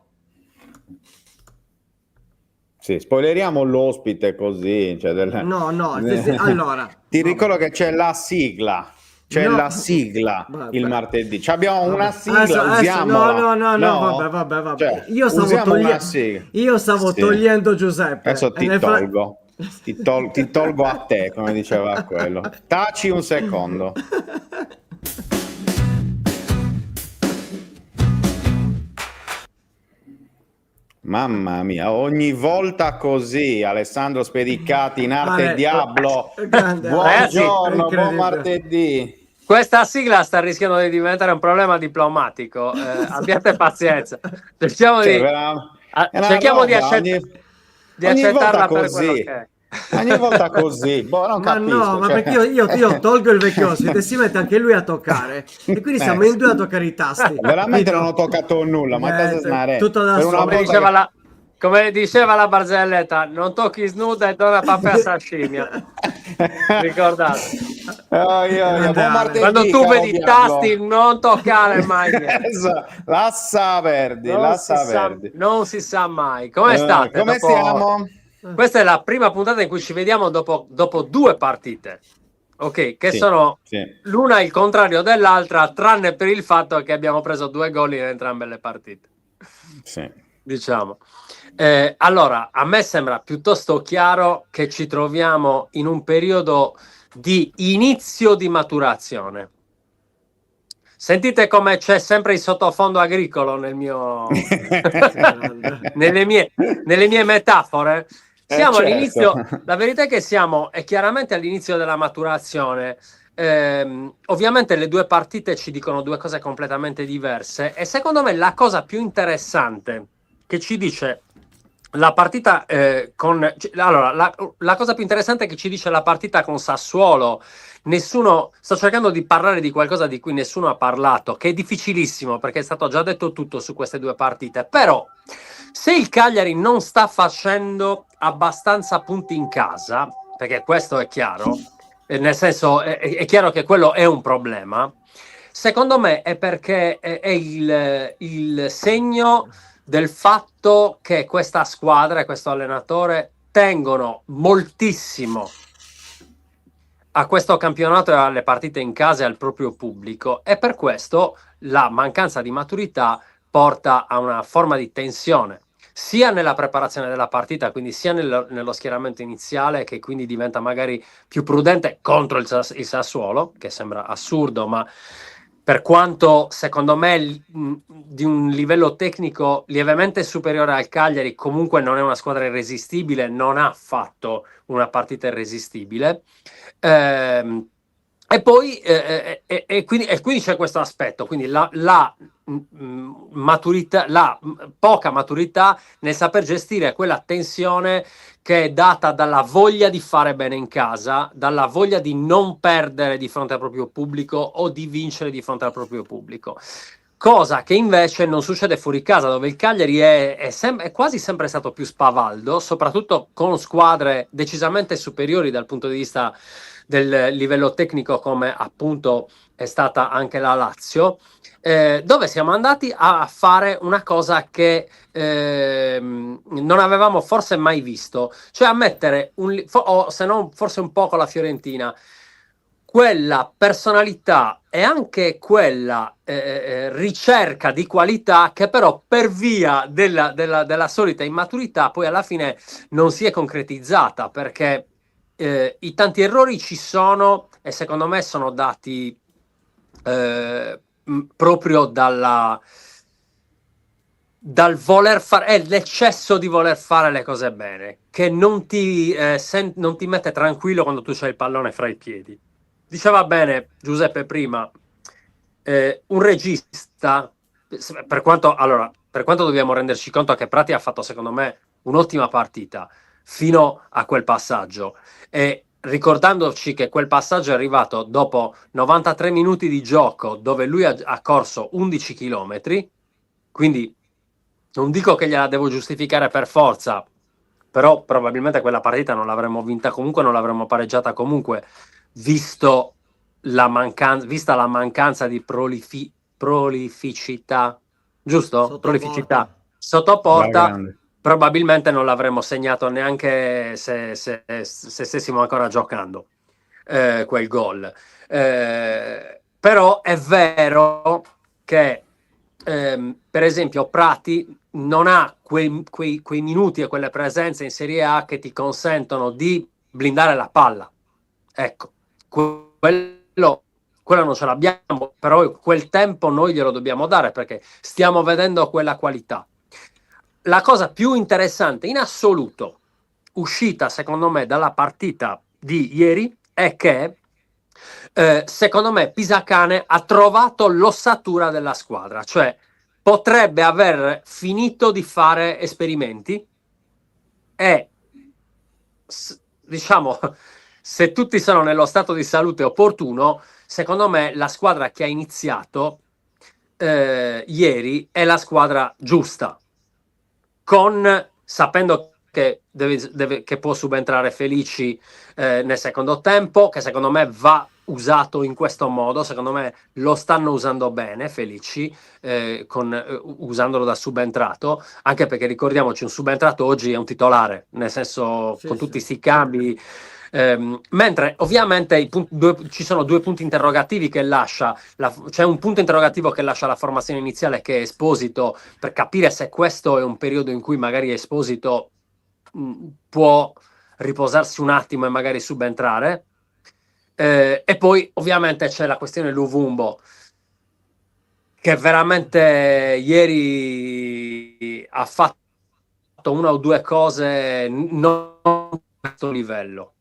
Sì, spoileriamo l'ospite così. Cioè No, allora. Ti ricordo che c'è la sigla. C'è No. la sigla Vabbè. il martedì. Abbiamo una sigla, Adesso, usiamola. no, vabbè. Cioè, Io stavo, usiamo una sigla. Sì. Sì. Togliendo Giuseppe. Adesso E ti nel tolgo. Ti tolgo a te, come diceva quello. Taci un secondo. Mamma mia, ogni volta così, Alessandro Spedicati in arte Ale, Diablo. grande. Buongiorno, buon Incredibile. martedì. Questa sigla sta rischiando di diventare un problema diplomatico. Abbiate pazienza. Cerchiamo Cioè, di, è una cerchiamo di, roba, di ogni accettarla volta per quello così. che è. Ogni volta così, boh, non Ma capisco. no, ma cioè. perché io tolgo il vecchio ospite e si mette anche lui a toccare. E quindi siamo in due a toccare i tasti. Veramente non ho toccato nulla, ma Niente, cosa snare? tutto da Per solo. una Come volta diceva, che- come diceva la barzelletta, non tocchi snuda e dona papà a sascimia. Ricordate. Buon martedì, Quando tu caro vedi i Diablo. tasti, non toccare mai niente. Lascia perdi, Non si sa mai. Come state? Come stiamo? Questa è la prima puntata in cui ci vediamo dopo 2 partite. Ok, che Sì, sono sì. l'una il contrario dell'altra, tranne per il fatto che abbiamo preso 2 gol in entrambe le partite. Sì. Diciamo. Allora, a me sembra piuttosto chiaro che ci troviamo in un periodo di inizio di maturazione. Sentite come c'è sempre il sottofondo agricolo nel mio nelle mie metafore. Siamo Certo. all'inizio, la verità è che è chiaramente all'inizio della maturazione. Ovviamente le 2 partite ci dicono 2 cose completamente diverse e secondo me la cosa più interessante che ci dice la partita allora, la cosa più interessante che ci dice la partita con Sassuolo, sto cercando di parlare di qualcosa di cui nessuno ha parlato, che è difficilissimo perché è stato già detto tutto su queste 2 partite, però se il Cagliari non sta facendo abbastanza punti in casa, perché questo è chiaro, nel senso è chiaro che quello è un problema, secondo me è perché è il segno del fatto che questa squadra e questo allenatore tengono moltissimo a questo campionato e alle partite in casa e al proprio pubblico, e per questo la mancanza di maturità porta a una forma di tensione sia nella preparazione della partita, quindi sia nello schieramento iniziale, che quindi diventa magari più prudente contro il Sassuolo, che sembra assurdo, ma per quanto secondo me di un livello tecnico lievemente superiore al Cagliari, comunque non è una squadra irresistibile, non ha fatto una partita irresistibile. E poi e quindi c'è questo aspetto, quindi la maturità, la poca maturità nel saper gestire quella tensione che è data dalla voglia di fare bene in casa, dalla voglia di non perdere di fronte al proprio pubblico o di vincere di fronte al proprio pubblico. Cosa che invece non succede fuori casa, dove il Cagliari è quasi sempre stato più spavaldo, soprattutto con squadre decisamente superiori dal punto di vista del livello tecnico, come appunto è stata anche la Lazio, dove siamo andati a fare una cosa che non avevamo forse mai visto, cioè a mettere o se non forse un po' con la Fiorentina, quella personalità e anche quella ricerca di qualità che però per via della solita immaturità poi alla fine non si è concretizzata, perché i tanti errori ci sono e secondo me sono dati proprio dal voler fare, è l'eccesso di voler fare le cose bene, che non ti mette tranquillo quando tu c'hai il pallone fra i piedi. Diceva bene Giuseppe prima, un regista, per quanto dobbiamo renderci conto che Prati ha fatto secondo me un'ottima partita fino a quel passaggio, e ricordandoci che quel passaggio è arrivato dopo 93 minuti di gioco dove lui ha corso 11 chilometri, quindi non dico che gliela devo giustificare per forza, però probabilmente quella partita non l'avremmo vinta comunque, non l'avremmo pareggiata comunque, vista la mancanza di prolificità, giusto? Prolificità sotto porta, probabilmente non l'avremmo segnato neanche se stessimo ancora giocando quel gol. Però è vero che per esempio Prati non ha quei minuti e quelle presenze in Serie A che ti consentono di blindare la palla. Ecco, quello non ce l'abbiamo, però quel tempo noi glielo dobbiamo dare perché stiamo vedendo quella qualità. La cosa più interessante in assoluto uscita secondo me dalla partita di ieri è che secondo me Pisacane ha trovato l'ossatura della squadra, cioè potrebbe aver finito di fare esperimenti e diciamo, se tutti sono nello stato di salute opportuno, secondo me la squadra che ha iniziato ieri è la squadra giusta, sapendo che può subentrare Felici nel secondo tempo, che secondo me va usato in questo modo. Secondo me lo stanno usando bene, felici, usandolo da subentrato, anche perché ricordiamoci, un subentrato oggi è un titolare, nel senso, Sì, con sì. tutti questi cambi. Mentre ovviamente ci sono due punti interrogativi che lascia, c'è un punto interrogativo che lascia la formazione iniziale, che è Esposito, per capire se questo è un periodo in cui magari Esposito può riposarsi un attimo e magari subentrare. E poi ovviamente c'è la questione Luvumbo, che veramente ieri ha fatto una o due cose non da questo livello.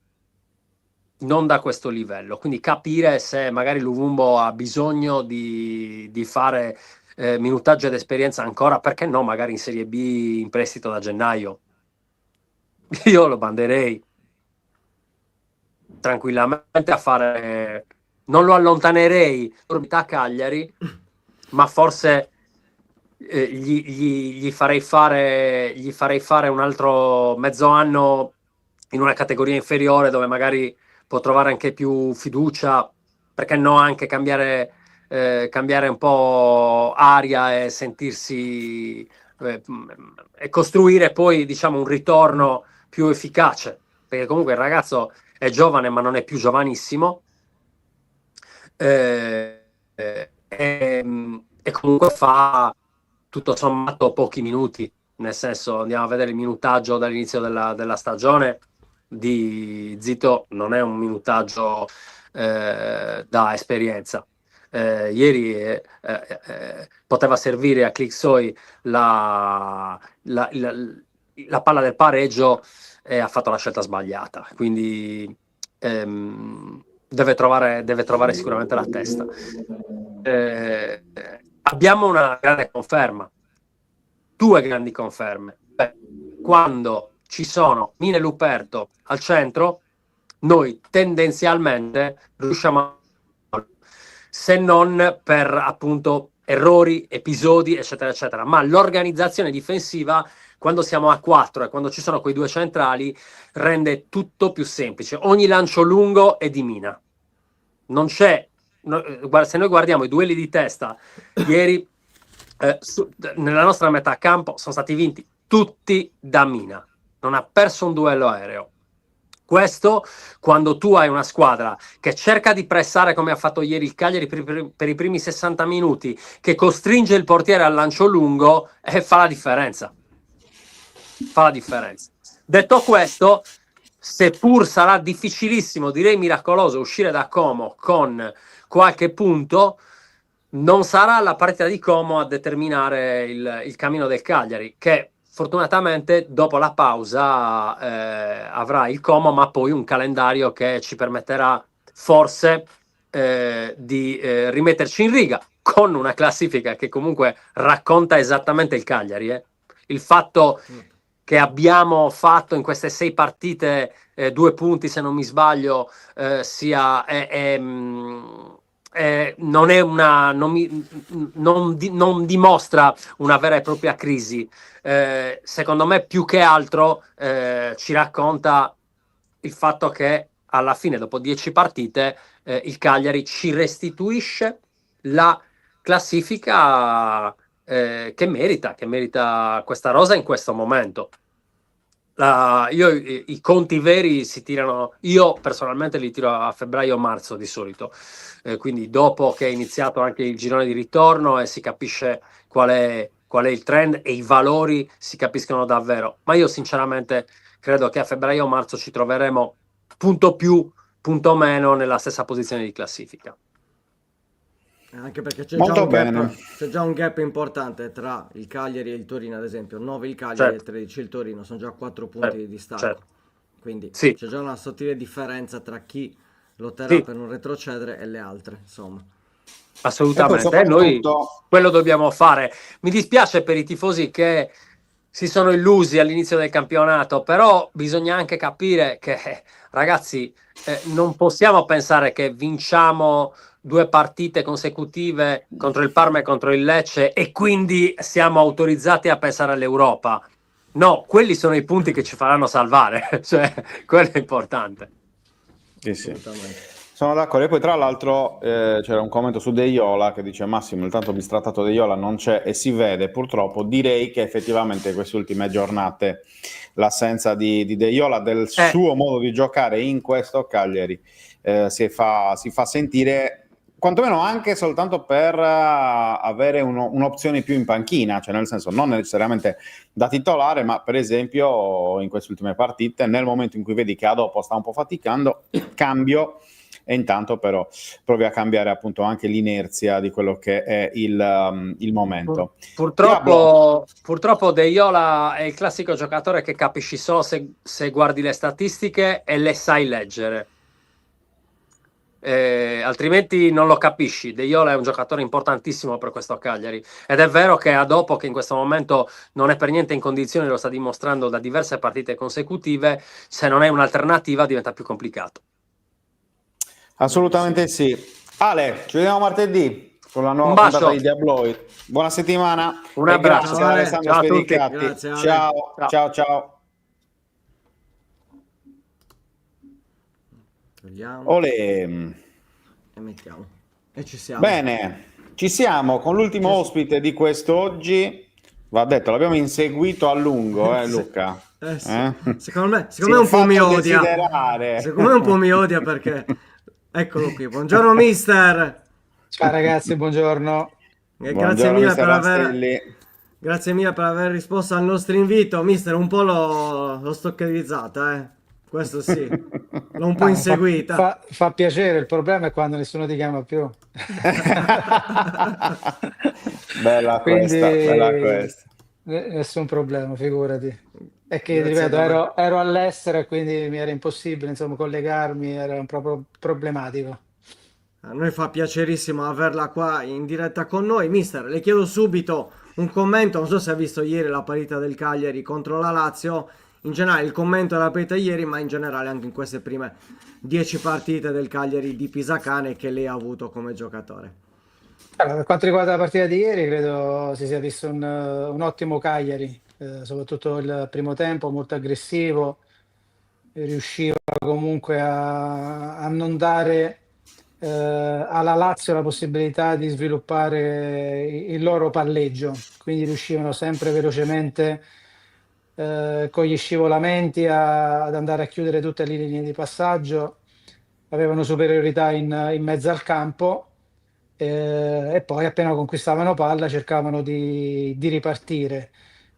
Non da questo livello, quindi capire se magari Luvumbo ha bisogno di fare minutaggio ed esperienza ancora, perché no, magari in Serie B in prestito da gennaio. Io lo manderei tranquillamente a fare, non lo allontanerei a Cagliari, ma forse gli farei fare un altro mezzo anno in una categoria inferiore, dove magari può trovare anche più fiducia, perché no, anche cambiare un po' aria e sentirsi e costruire poi, diciamo, un ritorno più efficace, perché comunque il ragazzo è giovane ma non è più giovanissimo, e comunque fa tutto sommato pochi minuti, nel senso, andiamo a vedere il minutaggio dall'inizio della stagione di Zito, non è un minutaggio da esperienza. Ieri poteva servire a Clixoy la palla del pareggio e ha fatto la scelta sbagliata, quindi deve trovare sicuramente la testa. Abbiamo una grande conferma, due grandi conferme. Quando ci sono Mina e Luperto al centro, noi tendenzialmente riusciamo a, se non per appunto errori, episodi, eccetera, eccetera, ma l'organizzazione difensiva, quando siamo a 4 e quando ci sono quei due centrali, rende tutto più semplice. Ogni lancio lungo è di Mina. Non c'è, se noi guardiamo i duelli di testa ieri, nella nostra metà campo sono stati vinti tutti da Mina. Non ha perso un duello aereo. Questo, quando tu hai una squadra che cerca di pressare, come ha fatto ieri il Cagliari per i primi 60 minuti, che costringe il portiere al lancio lungo, fa la differenza. Fa la differenza. Detto questo, seppur sarà difficilissimo, direi miracoloso, uscire da Como con qualche punto, non sarà la partita di Como a determinare il cammino del Cagliari, che fortunatamente dopo la pausa avrà il Como, ma poi un calendario che ci permetterà forse di rimetterci in riga, con una classifica che comunque racconta esattamente il Cagliari. Il fatto che abbiamo fatto in queste 6 partite 2 punti, se non mi sbaglio, non dimostra una vera e propria crisi. Secondo me, più che altro ci racconta il fatto che alla fine, dopo 10 partite, il Cagliari ci restituisce la classifica che merita questa rosa in questo momento. I conti veri si tirano, io personalmente li tiro a febbraio-marzo di solito, quindi dopo che è iniziato anche il girone di ritorno e si capisce qual è il trend e i valori si capiscono davvero. Ma io sinceramente credo che a febbraio-marzo ci troveremo punto più, punto meno nella stessa posizione di classifica. Anche perché c'è già un gap importante tra il Cagliari e il Torino, ad esempio 9 il Cagliari e 13 il Torino, sono già 4 punti di distacco, certo. Quindi sì, c'è già una sottile differenza tra chi lotterà per non retrocedere e le altre, insomma. Assolutamente, noi quello dobbiamo fare. Mi dispiace per i tifosi che si sono illusi all'inizio del campionato, però bisogna anche capire che, ragazzi, non possiamo pensare che vinciamo 2 partite consecutive contro il Parma e contro il Lecce e quindi siamo autorizzati a pensare all'Europa. No, quelli sono i punti che ci faranno salvare, cioè quello è importante. Sì. Sono d'accordo. E poi tra l'altro c'era un commento su De Iola che dice Massimo, intanto bistrattato De Iola non c'è e si vede purtroppo. Direi che effettivamente queste ultime giornate l'assenza di De Iola, del suo modo di giocare in questo Cagliari si fa sentire, quantomeno anche soltanto per avere un'opzione più in panchina, cioè nel senso non necessariamente da titolare, ma per esempio in queste ultime partite, nel momento in cui vedi che a dopo sta un po' faticando, cambio, e intanto però provi a cambiare appunto anche l'inerzia di quello che è il momento. Purtroppo De Iola è il classico giocatore che capisci solo se guardi le statistiche e le sai leggere. Altrimenti non lo capisci. De Iola è un giocatore importantissimo per questo Cagliari, ed è vero che a dopo, che in questo momento non è per niente in condizioni, lo sta dimostrando da diverse partite consecutive, se non è un'alternativa diventa più complicato. Assolutamente sì. Ale, ci vediamo martedì con la nuova puntata di Diabloid. Buona settimana. Un abbraccio. Grazie Alessandro Ciao a tutti. Spedicatti. Ciao. Togliamo Olè. e mettiamo. E ci siamo. Bene, ci siamo con l'ultimo ospite di quest'oggi. Va detto, l'abbiamo inseguito a lungo, Luca. Sì. Secondo me un po' mi odia. Secondo me un po' mi odia perché... Eccolo qui. Buongiorno mister. Ciao ragazzi, buongiorno. Grazie mille per aver risposto al nostro invito. Mister, un po' l'ho stalkerizzata, questo sì, l'ho un po' inseguita. Fa piacere, il problema è quando nessuno ti chiama più. Bella questa. Nessun problema, figurati. È che, ripeto, ero all'estero e quindi mi era impossibile, insomma, collegarmi, era proprio problematico. A noi fa piacerissimo averla qua in diretta con noi. Mister, le chiedo subito un commento, non so se ha visto ieri la partita del Cagliari contro la Lazio, in generale il commento della partita ieri, ma in generale anche in queste prime 10 partite del Cagliari di Pisacane che lei ha avuto come giocatore. Allora, per quanto riguarda la partita di ieri, credo si sia visto un ottimo Cagliari, soprattutto il primo tempo, molto aggressivo, riusciva comunque a non dare alla Lazio la possibilità di sviluppare il loro palleggio, quindi riuscivano sempre velocemente con gli scivolamenti ad andare a chiudere tutte le linee di passaggio, avevano superiorità in mezzo al campo. E poi appena conquistavano palla cercavano di ripartire.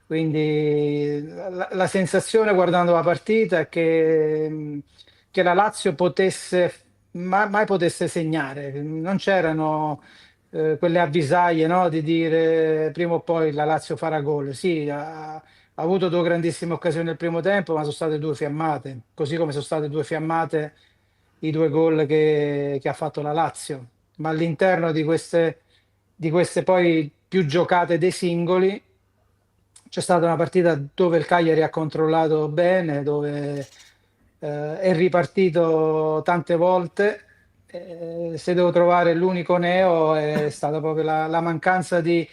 Quindi la sensazione guardando la partita è che la Lazio mai potesse segnare. Non c'erano quelle avvisaglie, no, di dire prima o poi la Lazio farà gol. Sì, ha avuto due grandissime occasioni nel primo tempo, ma sono state due fiammate, così come sono state due fiammate i due gol che ha fatto la Lazio. Ma all'interno di queste poi più giocate dei singoli c'è stata una partita dove il Cagliari ha controllato bene, dove è ripartito tante volte. Se devo trovare l'unico neo è stata proprio la mancanza di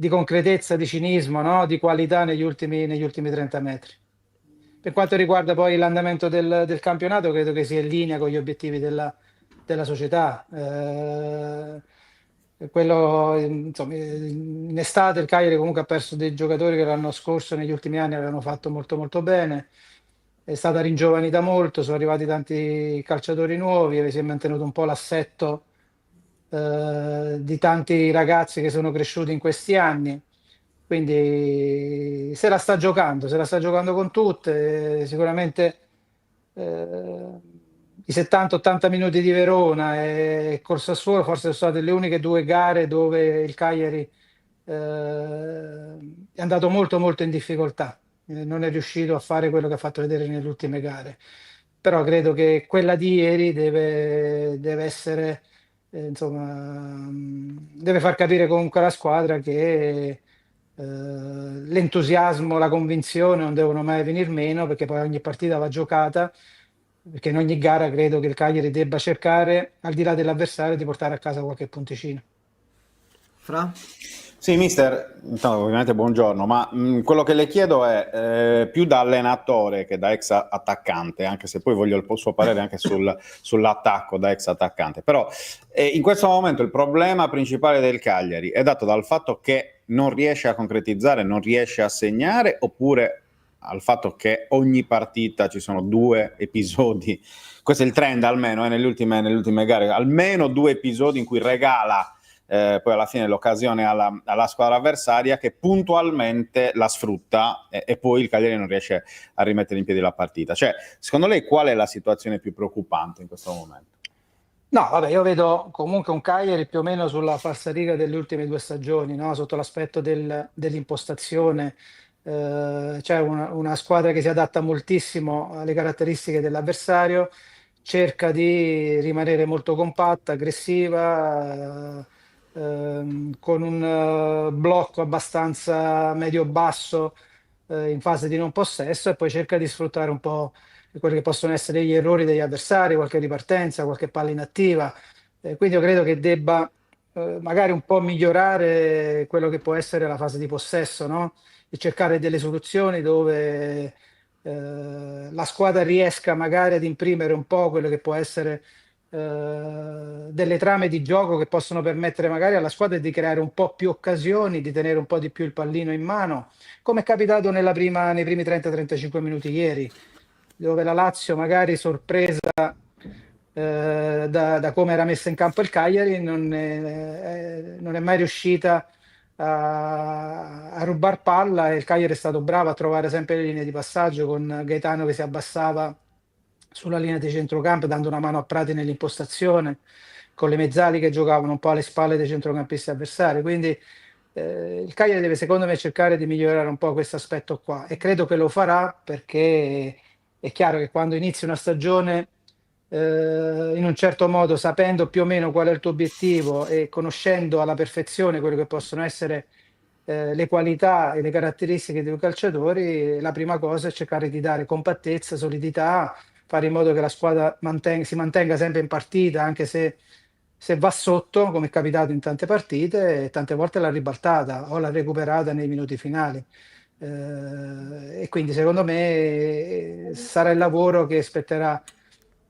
concretezza, di cinismo, no? Di qualità negli ultimi 30 metri. Per quanto riguarda poi l'andamento del campionato, credo che sia in linea con gli obiettivi della società. Quello, insomma, in estate il Cagliari comunque ha perso dei giocatori che l'anno scorso, negli ultimi anni, avevano fatto molto molto bene. È stata ringiovanita molto, sono arrivati tanti calciatori nuovi e si è mantenuto un po' l'assetto di tanti ragazzi che sono cresciuti in questi anni. Quindi se la sta giocando con tutte, sicuramente i 70-80 minuti di Verona e col Sassuolo forse sono state le uniche due gare dove il Cagliari è andato molto molto in difficoltà, non è riuscito a fare quello che ha fatto vedere nelle ultime gare, però credo che quella di ieri deve essere, insomma, deve far capire comunque alla squadra che l'entusiasmo, la convinzione non devono mai venir meno, perché poi ogni partita va giocata, perché in ogni gara credo che il Cagliari debba cercare, al di là dell'avversario, di portare a casa qualche punticino. Fra? Sì, mister, intanto, ovviamente buongiorno, ma quello che le chiedo è più da allenatore che da ex attaccante, anche se poi voglio il suo parere anche sull'attacco da ex attaccante. Però in questo momento il problema principale del Cagliari è dato dal fatto che non riesce a concretizzare, non riesce a segnare, oppure al fatto che ogni partita ci sono 2 episodi, questo è il trend almeno nelle ultime gare, almeno 2 episodi in cui regala poi alla fine l'occasione alla squadra avversaria, che puntualmente la sfrutta e poi il Cagliari non riesce a rimettere in piedi la partita. Cioè, secondo lei qual è la situazione più preoccupante in questo momento? No, vabbè, io vedo comunque un Cagliari più o meno sulla falsariga delle ultime 2 stagioni, no? Sotto l'aspetto dell'impostazione. C'è una squadra che si adatta moltissimo alle caratteristiche dell'avversario, cerca di rimanere molto compatta, aggressiva, con un blocco abbastanza medio-basso in fase di non possesso, e poi cerca di sfruttare un po' quelli che possono essere gli errori degli avversari, qualche ripartenza, qualche palla inattiva. Quindi io credo che debba magari un po' migliorare quello che può essere la fase di possesso, no? E cercare delle soluzioni dove la squadra riesca magari ad imprimere un po' quello che può essere delle trame di gioco che possono permettere magari alla squadra di creare un po' più occasioni, di tenere un po' di più il pallino in mano, come è capitato nei primi 30-35 minuti ieri, dove la Lazio, magari sorpresa da come era messa in campo il Cagliari, non è mai riuscita a rubar palla, e il Cagliari è stato bravo a trovare sempre le linee di passaggio, con Gaetano che si abbassava sulla linea di centrocampo dando una mano a Prati nell'impostazione, con le mezzali che giocavano un po' alle spalle dei centrocampisti avversari. Quindi il Cagliari deve, secondo me, cercare di migliorare un po' questo aspetto qua, e credo che lo farà, perché è chiaro che quando inizi una stagione in un certo modo, sapendo più o meno qual è il tuo obiettivo e conoscendo alla perfezione quello che possono essere le qualità e le caratteristiche dei calciatori, la prima cosa è cercare di dare compattezza, solidità, fare in modo che la squadra si mantenga sempre in partita, anche se va sotto, come è capitato in tante partite, e tante volte l'ha ribaltata o l'ha recuperata nei minuti finali. E quindi secondo me sarà il lavoro che spetterà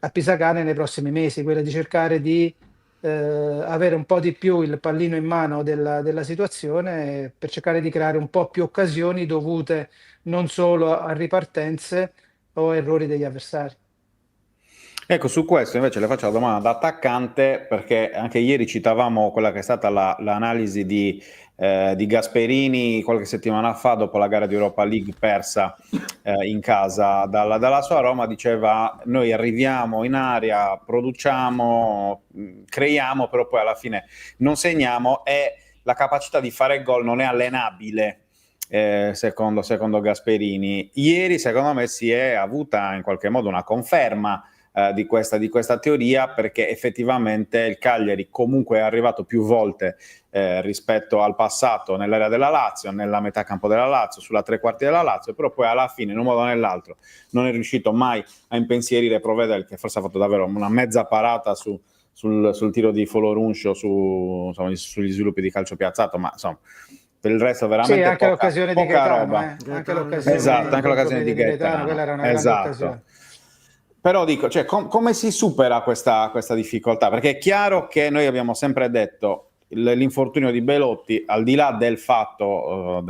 a Pisacane nei prossimi mesi, quello di cercare di avere un po' di più il pallino in mano della situazione, per cercare di creare un po' più occasioni dovute non solo a ripartenze o errori degli avversari. Ecco, su questo invece le faccio la domanda da attaccante, perché anche ieri citavamo quella che è stata l'analisi di Gasperini qualche settimana fa, dopo la gara di Europa League persa in casa dalla sua Roma. Diceva: noi arriviamo in area, produciamo, creiamo, però poi alla fine non segniamo, e la capacità di fare gol non è allenabile. Secondo Gasperini, ieri secondo me si è avuta in qualche modo una conferma di questa teoria, perché effettivamente il Cagliari comunque è arrivato più volte rispetto al passato nell'area della Lazio, nella metà campo della Lazio, sulla tre quarti della Lazio, però poi alla fine in un modo o nell'altro non è riuscito mai a impensierire Provedel, che forse ha fatto davvero una mezza parata sul tiro di Foloruncio sugli sviluppi di calcio piazzato, ma insomma per il resto veramente Sì, anche l'occasione di poca Gaetano, roba. anche l'occasione Esatto, anche l'occasione di Gaetano, quella era una grande occasione. Però dico, cioè, come si supera questa difficoltà? Perché è chiaro che noi abbiamo sempre detto l'infortunio di Belotti, al di là del fatto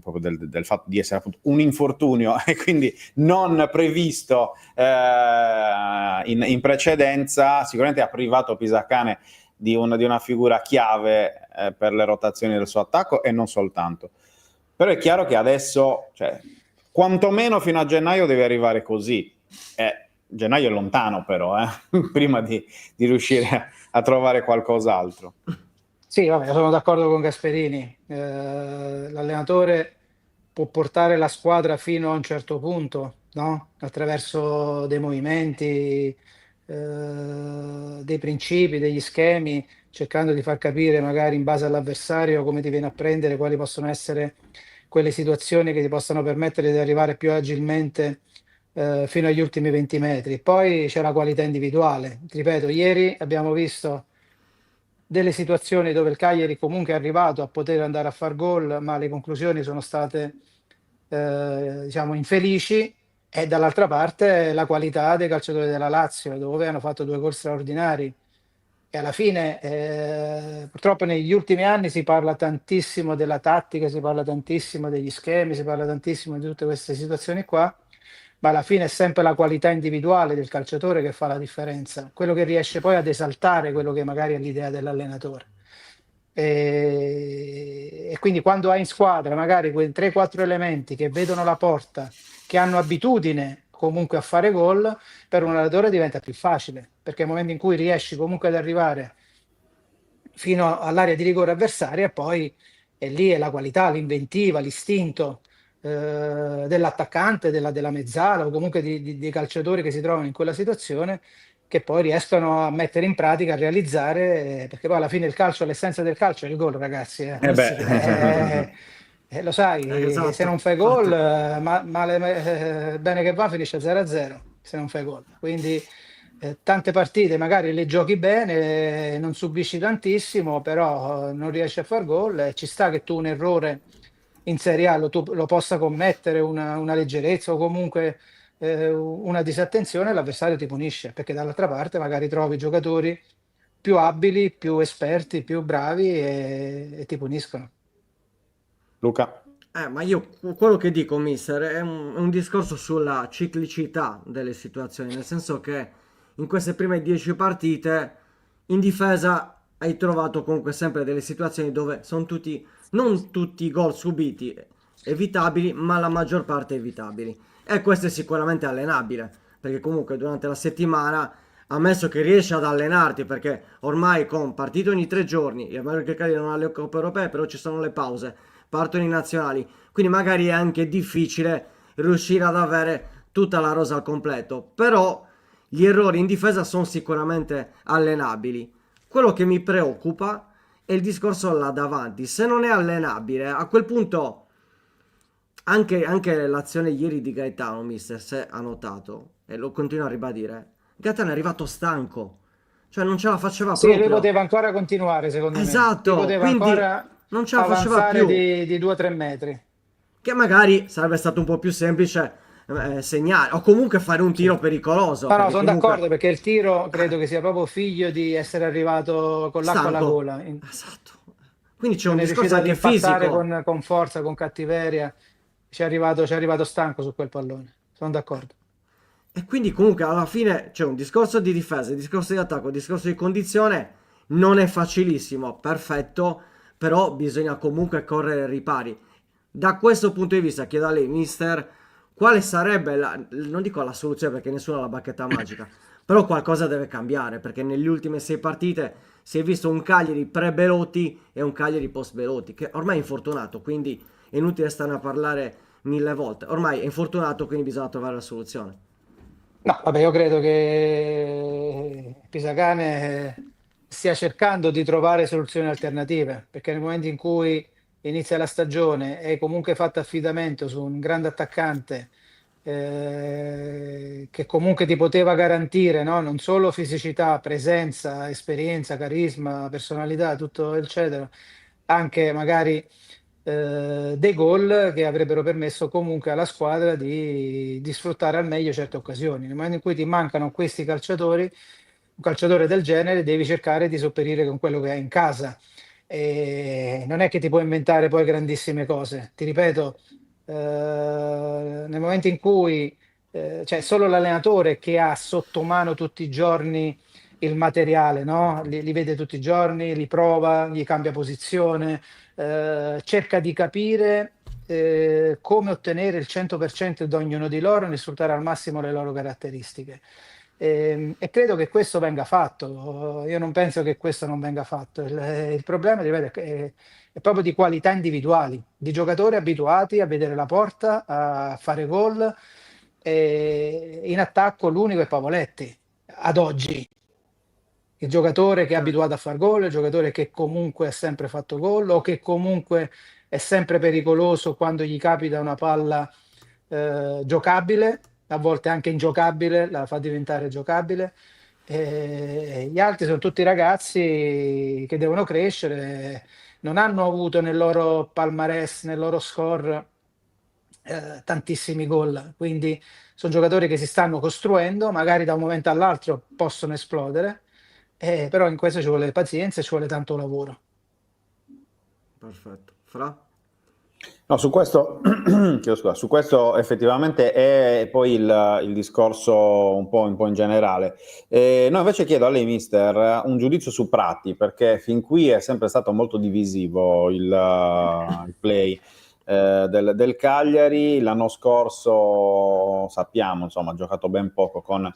proprio del fatto di essere appunto un infortunio e quindi non previsto in precedenza, sicuramente ha privato Pisacane di una figura chiave per le rotazioni del suo attacco, e non soltanto. Però è chiaro che adesso, cioè, quantomeno fino a gennaio deve arrivare così. Gennaio è lontano però, prima di riuscire a trovare qualcos'altro. Sì, vabbè, sono d'accordo con Gasperini. L'allenatore può portare la squadra fino a un certo punto, no? Attraverso dei movimenti, dei principi, degli schemi, cercando di far capire magari in base all'avversario come ti viene a prendere, quali possono essere quelle situazioni che ti possano permettere di arrivare più agilmente fino agli ultimi 20 metri. Poi c'è la qualità individuale. Ti ripeto, ieri abbiamo visto delle situazioni dove il Cagliari comunque è arrivato a poter andare a far gol, ma le conclusioni sono state diciamo infelici, e dall'altra parte la qualità dei calciatori della Lazio, dove hanno fatto 2 gol straordinari. E alla fine, purtroppo negli ultimi anni si parla tantissimo della tattica, si parla tantissimo degli schemi, si parla tantissimo di tutte queste situazioni qua, ma alla fine è sempre la qualità individuale del calciatore che fa la differenza, quello che riesce poi ad esaltare quello che magari è l'idea dell'allenatore. E quindi quando hai in squadra magari quei 3-4 elementi che vedono la porta, che hanno abitudine comunque a fare gol, per un allenatore diventa più facile, perché nel momento in cui riesci comunque ad arrivare fino all'area di rigore avversaria, poi è lì è la qualità, l'inventiva, l'istinto dell'attaccante, della mezzala o comunque dei calciatori che si trovano in quella situazione, che poi riescono a mettere in pratica, a realizzare, perché poi alla fine il calcio, l'essenza del calcio è il gol, ragazzi. Eh beh, Lo sai, se Esatto, non fai gol, infatti. bene che va, finisce 0-0 se non fai gol. Quindi tante partite magari le giochi bene, non subisci tantissimo, però non riesci a far gol, e ci sta che tu un errore in Serie A tu lo possa commettere, una leggerezza o comunque una disattenzione, l'avversario ti punisce, perché dall'altra parte magari trovi giocatori più abili, più esperti, più bravi e ti puniscono. Luca. Ma io quello che dico, mister, è un discorso sulla ciclicità delle situazioni, nel senso che in queste prime 10 partite in difesa hai trovato comunque sempre delle situazioni dove sono tutti, non tutti i gol subiti evitabili, ma la maggior parte evitabili. E questo è sicuramente allenabile, perché comunque durante la settimana, ammesso che riesci ad allenarti, perché ormai con partite ogni 3 giorni, è vero che il Cagliari non ha le coppe europee, però ci sono le pause, partono i nazionali, quindi magari è anche difficile riuscire ad avere tutta la rosa al completo, però gli errori in difesa sono sicuramente allenabili. Quello che mi preoccupa è il discorso là davanti. Se non è allenabile, a quel punto anche l'azione ieri di Gaetano, mister, se ha notato, e lo continuo a ribadire, Gaetano è arrivato stanco, cioè non ce la faceva Sì, lui proprio. poteva ancora continuare, secondo me. Lui Esatto, poteva quindi ancora non ce la faceva avanzare più. di 2 o 3 metri. Che magari sarebbe stato un po' più semplice segnare, o comunque fare un Sì. tiro pericoloso, No, no, perché sono comunque d'accordo, perché il tiro credo che sia proprio figlio di essere arrivato con l'acqua alla stanco. gola. Esatto. Quindi c'è un Non è discorso riuscito ad anche impattare fisico. con forza, con cattiveria. Ci è arrivato stanco su quel pallone. Sono d'accordo. E quindi comunque alla fine c'è un discorso di difesa, un discorso di attacco, un discorso di condizione. Non è facilissimo, perfetto, però bisogna comunque correre ai ripari. Da questo punto di vista chiedo a lei, mister, quale sarebbe non dico la soluzione perché nessuno ha la bacchetta magica, però qualcosa deve cambiare, perché nelle ultime 6 partite si è visto un Cagliari pre-Belotti e un Cagliari post-Belotti, che ormai è infortunato, quindi è inutile stare a parlare 1000 volte. Ormai è infortunato, quindi bisogna trovare la soluzione. No, vabbè, io credo che Pisacane stia cercando di trovare soluzioni alternative, perché nel momento in cui inizia la stagione e hai comunque fatto affidamento su un grande attaccante che comunque ti poteva garantire, no? Non solo fisicità, presenza, esperienza, carisma, personalità, tutto eccetera, anche magari dei gol che avrebbero permesso comunque alla squadra di sfruttare al meglio certe occasioni. Nel momento in cui ti mancano questi calciatori, un calciatore del genere devi cercare di sopperire con quello che hai in casa. E non è che ti puoi inventare poi grandissime cose. Ti ripeto, nel momento in cui c'è solo l'allenatore che ha sotto mano tutti i giorni il materiale, no? Li vede tutti i giorni, li prova, gli cambia posizione, cerca di capire come ottenere il 100% da ognuno di loro e sfruttare al massimo le loro caratteristiche. E credo che questo venga fatto. Io non penso che questo non venga fatto. Il problema, ripeto, è proprio di qualità individuali, di giocatori abituati a vedere la porta, a fare gol. E in attacco l'unico è Pavoletti, ad oggi. Il giocatore che è Certo. abituato a far gol, il giocatore che comunque ha sempre fatto gol o che comunque è sempre pericoloso quando gli capita una palla giocabile, a volte anche ingiocabile, la fa diventare giocabile. E gli altri sono tutti ragazzi che devono crescere, non hanno avuto nel loro palmarès, nel loro score tantissimi gol, quindi sono giocatori che si stanno costruendo, magari da un momento all'altro possono esplodere, però in questo ci vuole pazienza e ci vuole tanto lavoro. Perfetto. Fra? No, su questo, chiedo scusa, su questo effettivamente è poi il discorso un po' in generale. No, invece chiedo a lei, mister, un giudizio su Prati, perché fin qui è sempre stato molto divisivo il play del Cagliari. L'anno scorso, sappiamo, insomma, ha giocato ben poco con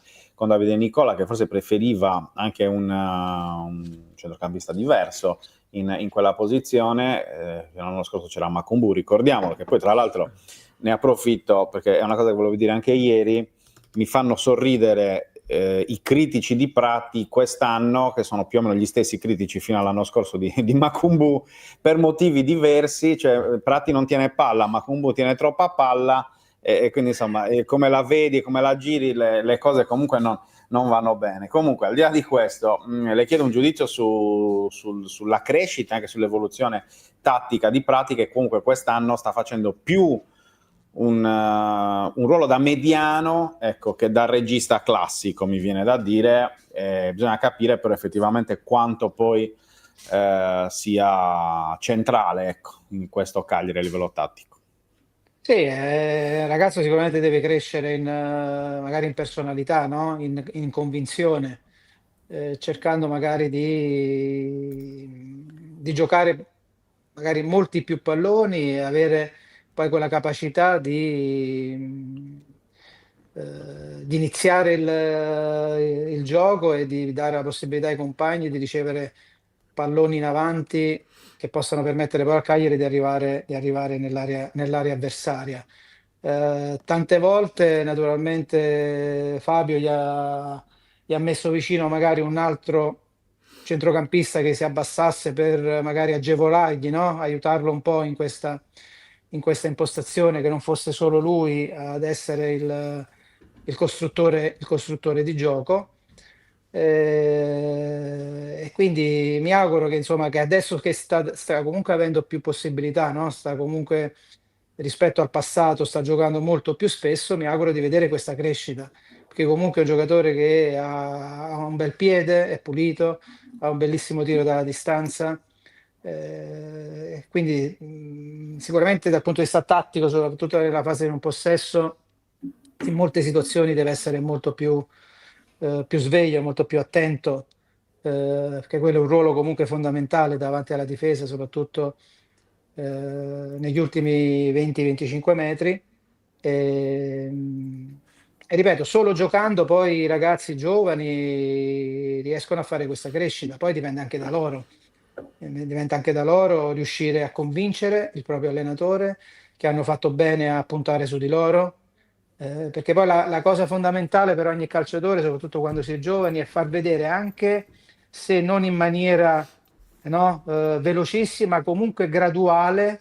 Davide Nicola, che forse preferiva anche un centrocampista diverso in quella posizione. L'anno scorso c'era Macumbu, ricordiamolo, che poi tra l'altro ne approfitto perché è una cosa che volevo dire anche ieri, mi fanno sorridere i critici di Prati quest'anno, che sono più o meno gli stessi critici fino all'anno scorso di Macumbu, per motivi diversi, cioè Prati non tiene palla, Macumbu tiene troppa palla, e quindi insomma come la vedi, come la giri, le cose comunque non vanno bene. Comunque, al di là di questo, le chiedo un giudizio sulla crescita, anche sull'evoluzione tattica di Prati, che comunque quest'anno sta facendo più un ruolo da mediano, ecco, che da regista classico, mi viene da dire. Bisogna capire però effettivamente quanto poi sia centrale, ecco, in questo Cagliari a livello tattico. Sì, il ragazzo sicuramente deve crescere magari in personalità, no? In convinzione, cercando magari di giocare magari molti più palloni e avere poi quella capacità di iniziare il gioco e di dare la possibilità ai compagni di ricevere palloni in avanti che possano permettere poi al Cagliari di arrivare nell'area avversaria. Tante volte, naturalmente, Fabio gli ha messo vicino magari un altro centrocampista che si abbassasse per magari agevolargli, no? Aiutarlo un po' in questa impostazione, che non fosse solo lui ad essere il costruttore di gioco. E quindi mi auguro che, insomma, che adesso che sta comunque avendo più possibilità, no? Sta comunque, rispetto al passato, sta giocando molto più spesso. Mi auguro di vedere questa crescita, perché comunque è un giocatore che ha un bel piede, è pulito, ha un bellissimo tiro dalla distanza. Quindi sicuramente dal punto di vista tattico, soprattutto nella fase di un possesso, in molte situazioni deve essere molto più sveglio, molto più attento, perché quello è un ruolo comunque fondamentale davanti alla difesa, soprattutto negli ultimi 20-25 metri. E, e ripeto, solo giocando poi i ragazzi giovani riescono a fare questa crescita, poi dipende anche da loro. Diventa anche da loro riuscire a convincere il proprio allenatore, che hanno fatto bene a puntare su di loro, perché poi la cosa fondamentale per ogni calciatore, soprattutto quando si è giovani, è far vedere, anche se non in maniera, no, velocissima, comunque graduale,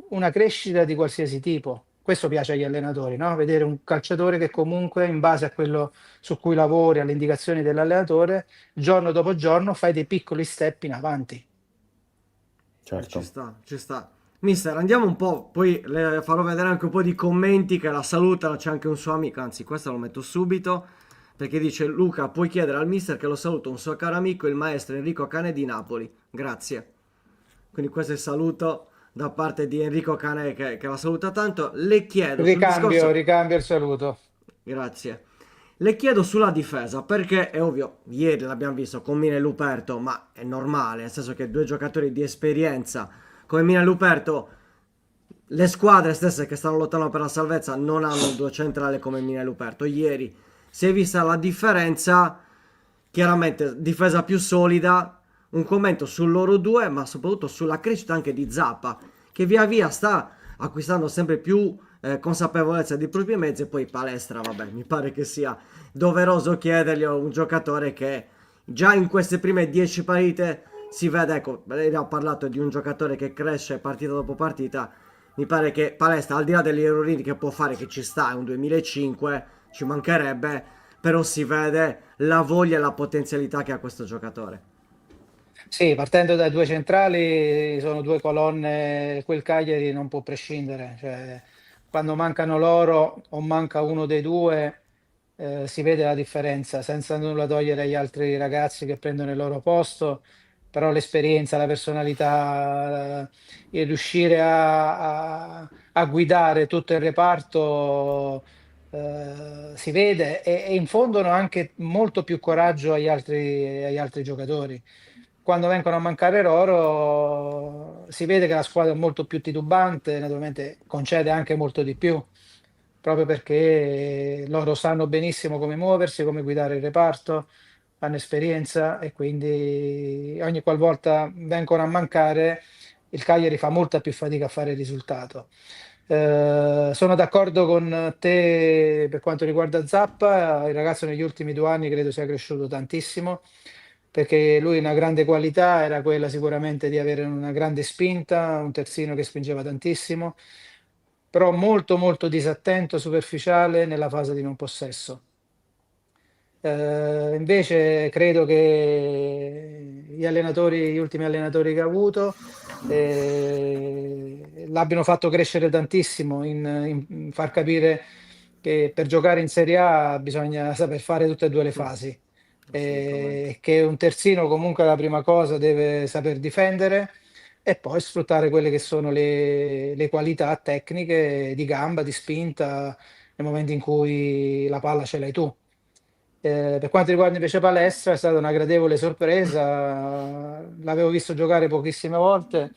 una crescita di qualsiasi tipo. Questo piace agli allenatori, no? Vedere un calciatore che comunque, in base a quello su cui lavori, alle indicazioni dell'allenatore, giorno dopo giorno fai dei piccoli step in avanti. Ci Certo. sta, ci sta. Mister, andiamo un po', poi le farò vedere anche un po' di commenti che la salutano, c'è anche un suo amico, anzi questo lo metto subito, perché dice: Luca, puoi chiedere al mister che lo saluta un suo caro amico, il maestro Enrico Cane di Napoli. Grazie. Quindi questo è il saluto da parte di Enrico Cane che la saluta tanto. Le chiedo sul Ricambio, discorso... ricambio il saluto. Grazie. Le chiedo sulla difesa, perché è ovvio, ieri l'abbiamo visto con Mina e Luperto, ma è normale, nel senso che due giocatori di esperienza come Mina e Luperto, le squadre stesse che stanno lottando per la salvezza non hanno due centrali come Mina e Luperto. Ieri si è vista la differenza, chiaramente difesa più solida, un commento su loro due, ma soprattutto sulla crescita anche di Zappa, che via via sta acquistando sempre più consapevolezza dei propri mezzi. E poi Palestra, vabbè, mi pare che sia doveroso chiedergli a un giocatore che già in queste prime 10 partite si vede, ecco, lei ha parlato di un giocatore che cresce partita dopo partita. Mi pare che Palestra, al di là degli errorini che può fare, che ci sta, è un 2005, ci mancherebbe, però si vede la voglia e la potenzialità che ha questo giocatore. Sì, partendo dai due centrali, sono due colonne, quel Cagliari non può prescindere, cioè, quando mancano loro o manca uno dei due, si vede la differenza, senza nulla togliere agli altri ragazzi che prendono il loro posto, però l'esperienza, la personalità, il riuscire a guidare tutto il reparto, si vede e infondono anche molto più coraggio agli altri giocatori. Quando vengono a mancare loro, si vede che la squadra è molto più titubante, naturalmente concede anche molto di più, proprio perché loro sanno benissimo come muoversi, come guidare il reparto, hanno esperienza e quindi ogni qualvolta vengono a mancare il Cagliari fa molta più fatica a fare il risultato. Sono d'accordo con te per quanto riguarda Zappa, il ragazzo negli ultimi 2 anni credo sia cresciuto tantissimo perché lui una grande qualità era quella sicuramente di avere una grande spinta, un terzino che spingeva tantissimo, però molto molto disattento, superficiale nella fase di non possesso. Invece credo che gli ultimi allenatori che ha avuto, l'abbiano fatto crescere tantissimo in far capire che per giocare in Serie A bisogna saper fare tutte e due le fasi. Assolutamente. Che un terzino comunque la prima cosa deve saper difendere e poi sfruttare quelle che sono le qualità tecniche di gamba, di spinta nel momento in cui la palla ce l'hai tu. Per quanto riguarda invece Palestra, è stata una gradevole sorpresa. L'avevo visto giocare pochissime volte.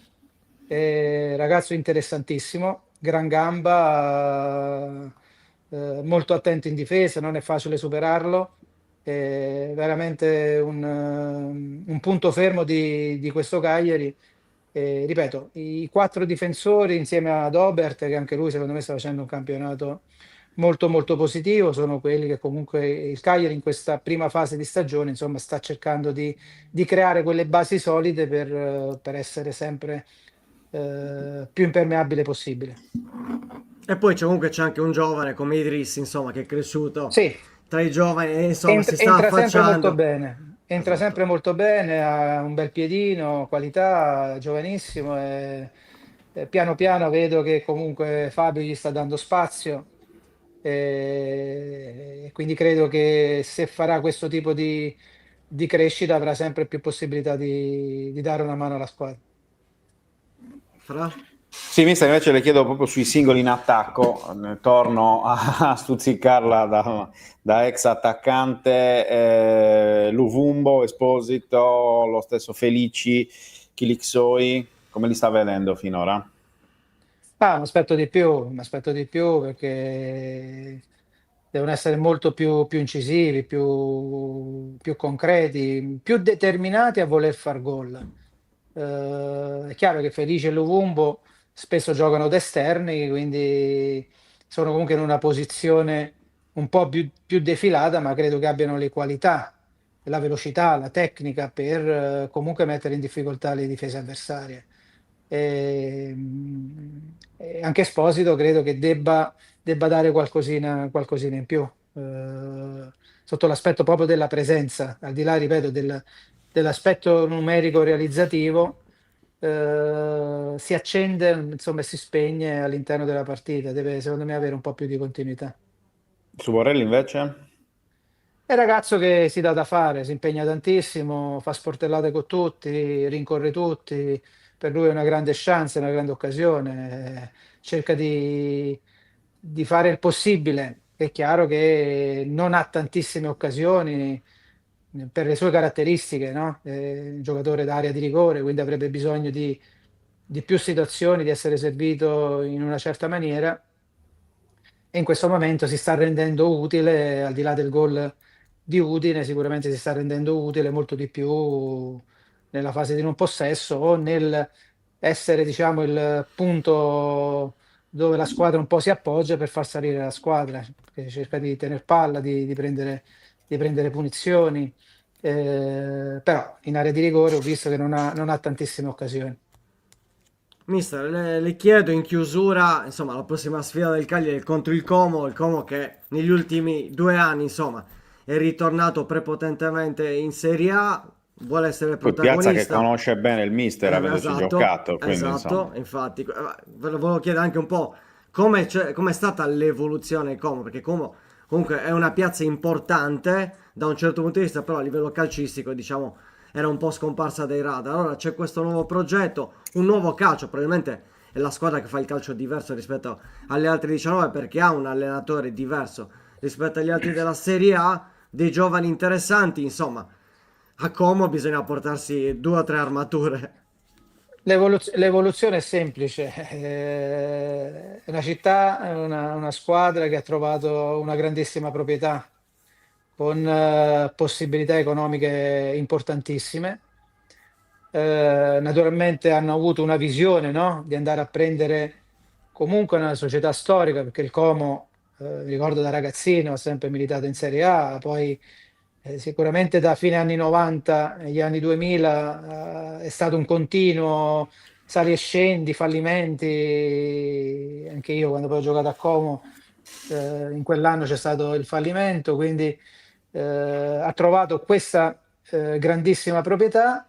Ragazzo interessantissimo, gran gamba, molto attento in difesa, non è facile superarlo. Veramente un punto fermo di questo Cagliari. Ripeto, i 4 difensori insieme ad Obert, che anche lui secondo me sta facendo un campionato molto molto positivo, sono quelli che comunque il Cagliari in questa prima fase di stagione, insomma, sta cercando di creare quelle basi solide per essere sempre più impermeabile possibile. E poi comunque c'è anche un giovane come Idris, insomma, che è cresciuto Sì, tra i giovani e insomma si sta entra sempre molto affacciando. bene, entra Esatto. sempre molto bene, ha un bel piedino, qualità, giovanissimo e piano piano vedo che comunque Fabio gli sta dando spazio e quindi credo che se farà questo tipo di crescita avrà sempre più possibilità di dare una mano alla squadra. Fra? Sì, mister, invece le chiedo proprio sui singoli in attacco, torno a stuzzicarla da ex attaccante, Luvumbo, Esposito, lo stesso Felici, Chilixoi, come li sta vedendo finora? Ah, mi aspetto di più perché devono essere molto più incisivi, più concreti, più determinati a voler far gol. È chiaro che Felice e Luvumbo spesso giocano da esterni, quindi sono comunque in una posizione un po' più defilata, ma credo che abbiano le qualità, la velocità, la tecnica per comunque mettere in difficoltà le difese avversarie. E anche Esposito credo che debba dare qualcosina in più, sotto l'aspetto proprio della presenza, al di là, ripeto, dell'aspetto numerico realizzativo, si accende, insomma, e si spegne all'interno della partita, deve secondo me avere un po' più di continuità. Su Borrelli invece? È un ragazzo che si dà da fare, si impegna tantissimo, fa sportellate con tutti, rincorre tutti, per lui è una grande chance, una grande occasione, cerca di fare il possibile. È chiaro che non ha tantissime occasioni per le sue caratteristiche, no? È un giocatore d'area di rigore, quindi avrebbe bisogno di più situazioni, di essere servito in una certa maniera e in questo momento si sta rendendo utile, al di là del gol di Udine, sicuramente si sta rendendo utile molto di più nella fase di non possesso o nel essere, diciamo, il punto dove la squadra un po' si appoggia per far salire la squadra, che cerca di tenere palla, di prendere punizioni, però in area di rigore ho visto che non ha tantissime occasioni. Mister, le chiedo in chiusura, insomma, la prossima sfida del Cagliari è contro il Como che negli ultimi 2 anni, insomma, è ritornato prepotentemente in Serie A, vuole essere Poi Piazza che protagonista. conosce bene il mister, avendoci Esatto, giocato, quindi esatto, insomma. infatti, ve lo volevo chiedere anche un po' com'è stata l'evoluzione di Como, perché Como comunque è una piazza importante da un certo punto di vista, però a livello calcistico, diciamo, era un po' scomparsa dai radar. Allora c'è questo nuovo progetto, un nuovo calcio, probabilmente è la squadra che fa il calcio diverso rispetto alle altre 19 perché ha un allenatore diverso rispetto agli altri della Serie A, dei giovani interessanti, insomma, a Como bisogna portarsi 2 o 3 armature. L'evoluzione è semplice, è una città, è una squadra che ha trovato una grandissima proprietà con possibilità economiche importantissime. Naturalmente hanno avuto una visione, no? Di andare a prendere comunque una società storica, perché il Como, mi ricordo da ragazzino, ha sempre militato in Serie A, poi sicuramente da fine anni 90 agli anni 2000 è stato un continuo sali e scendi, fallimenti, anche io quando poi ho giocato a Como in quell'anno c'è stato il fallimento, quindi ha trovato questa grandissima proprietà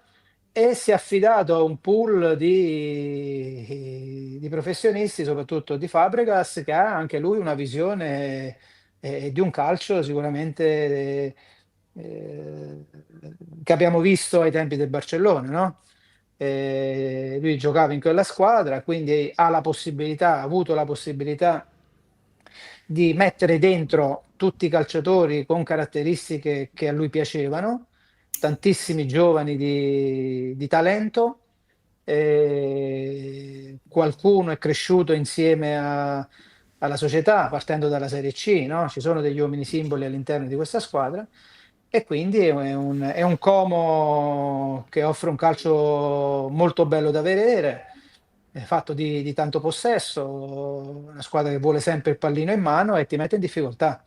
e si è affidato a un pool di professionisti, soprattutto di Fabregas, che ha anche lui una visione di un calcio sicuramente eh, che abbiamo visto ai tempi del Barcellona, no? Lui giocava in quella squadra, quindi ha la possibilità, ha avuto la possibilità di mettere dentro tutti i calciatori con caratteristiche che a lui piacevano, tantissimi giovani di talento, qualcuno è cresciuto insieme alla società partendo dalla Serie C, no? Ci sono degli uomini simboli all'interno di questa squadra e quindi è un Como che offre un calcio molto bello da vedere, è fatto di tanto possesso, una squadra che vuole sempre il pallino in mano e ti mette in difficoltà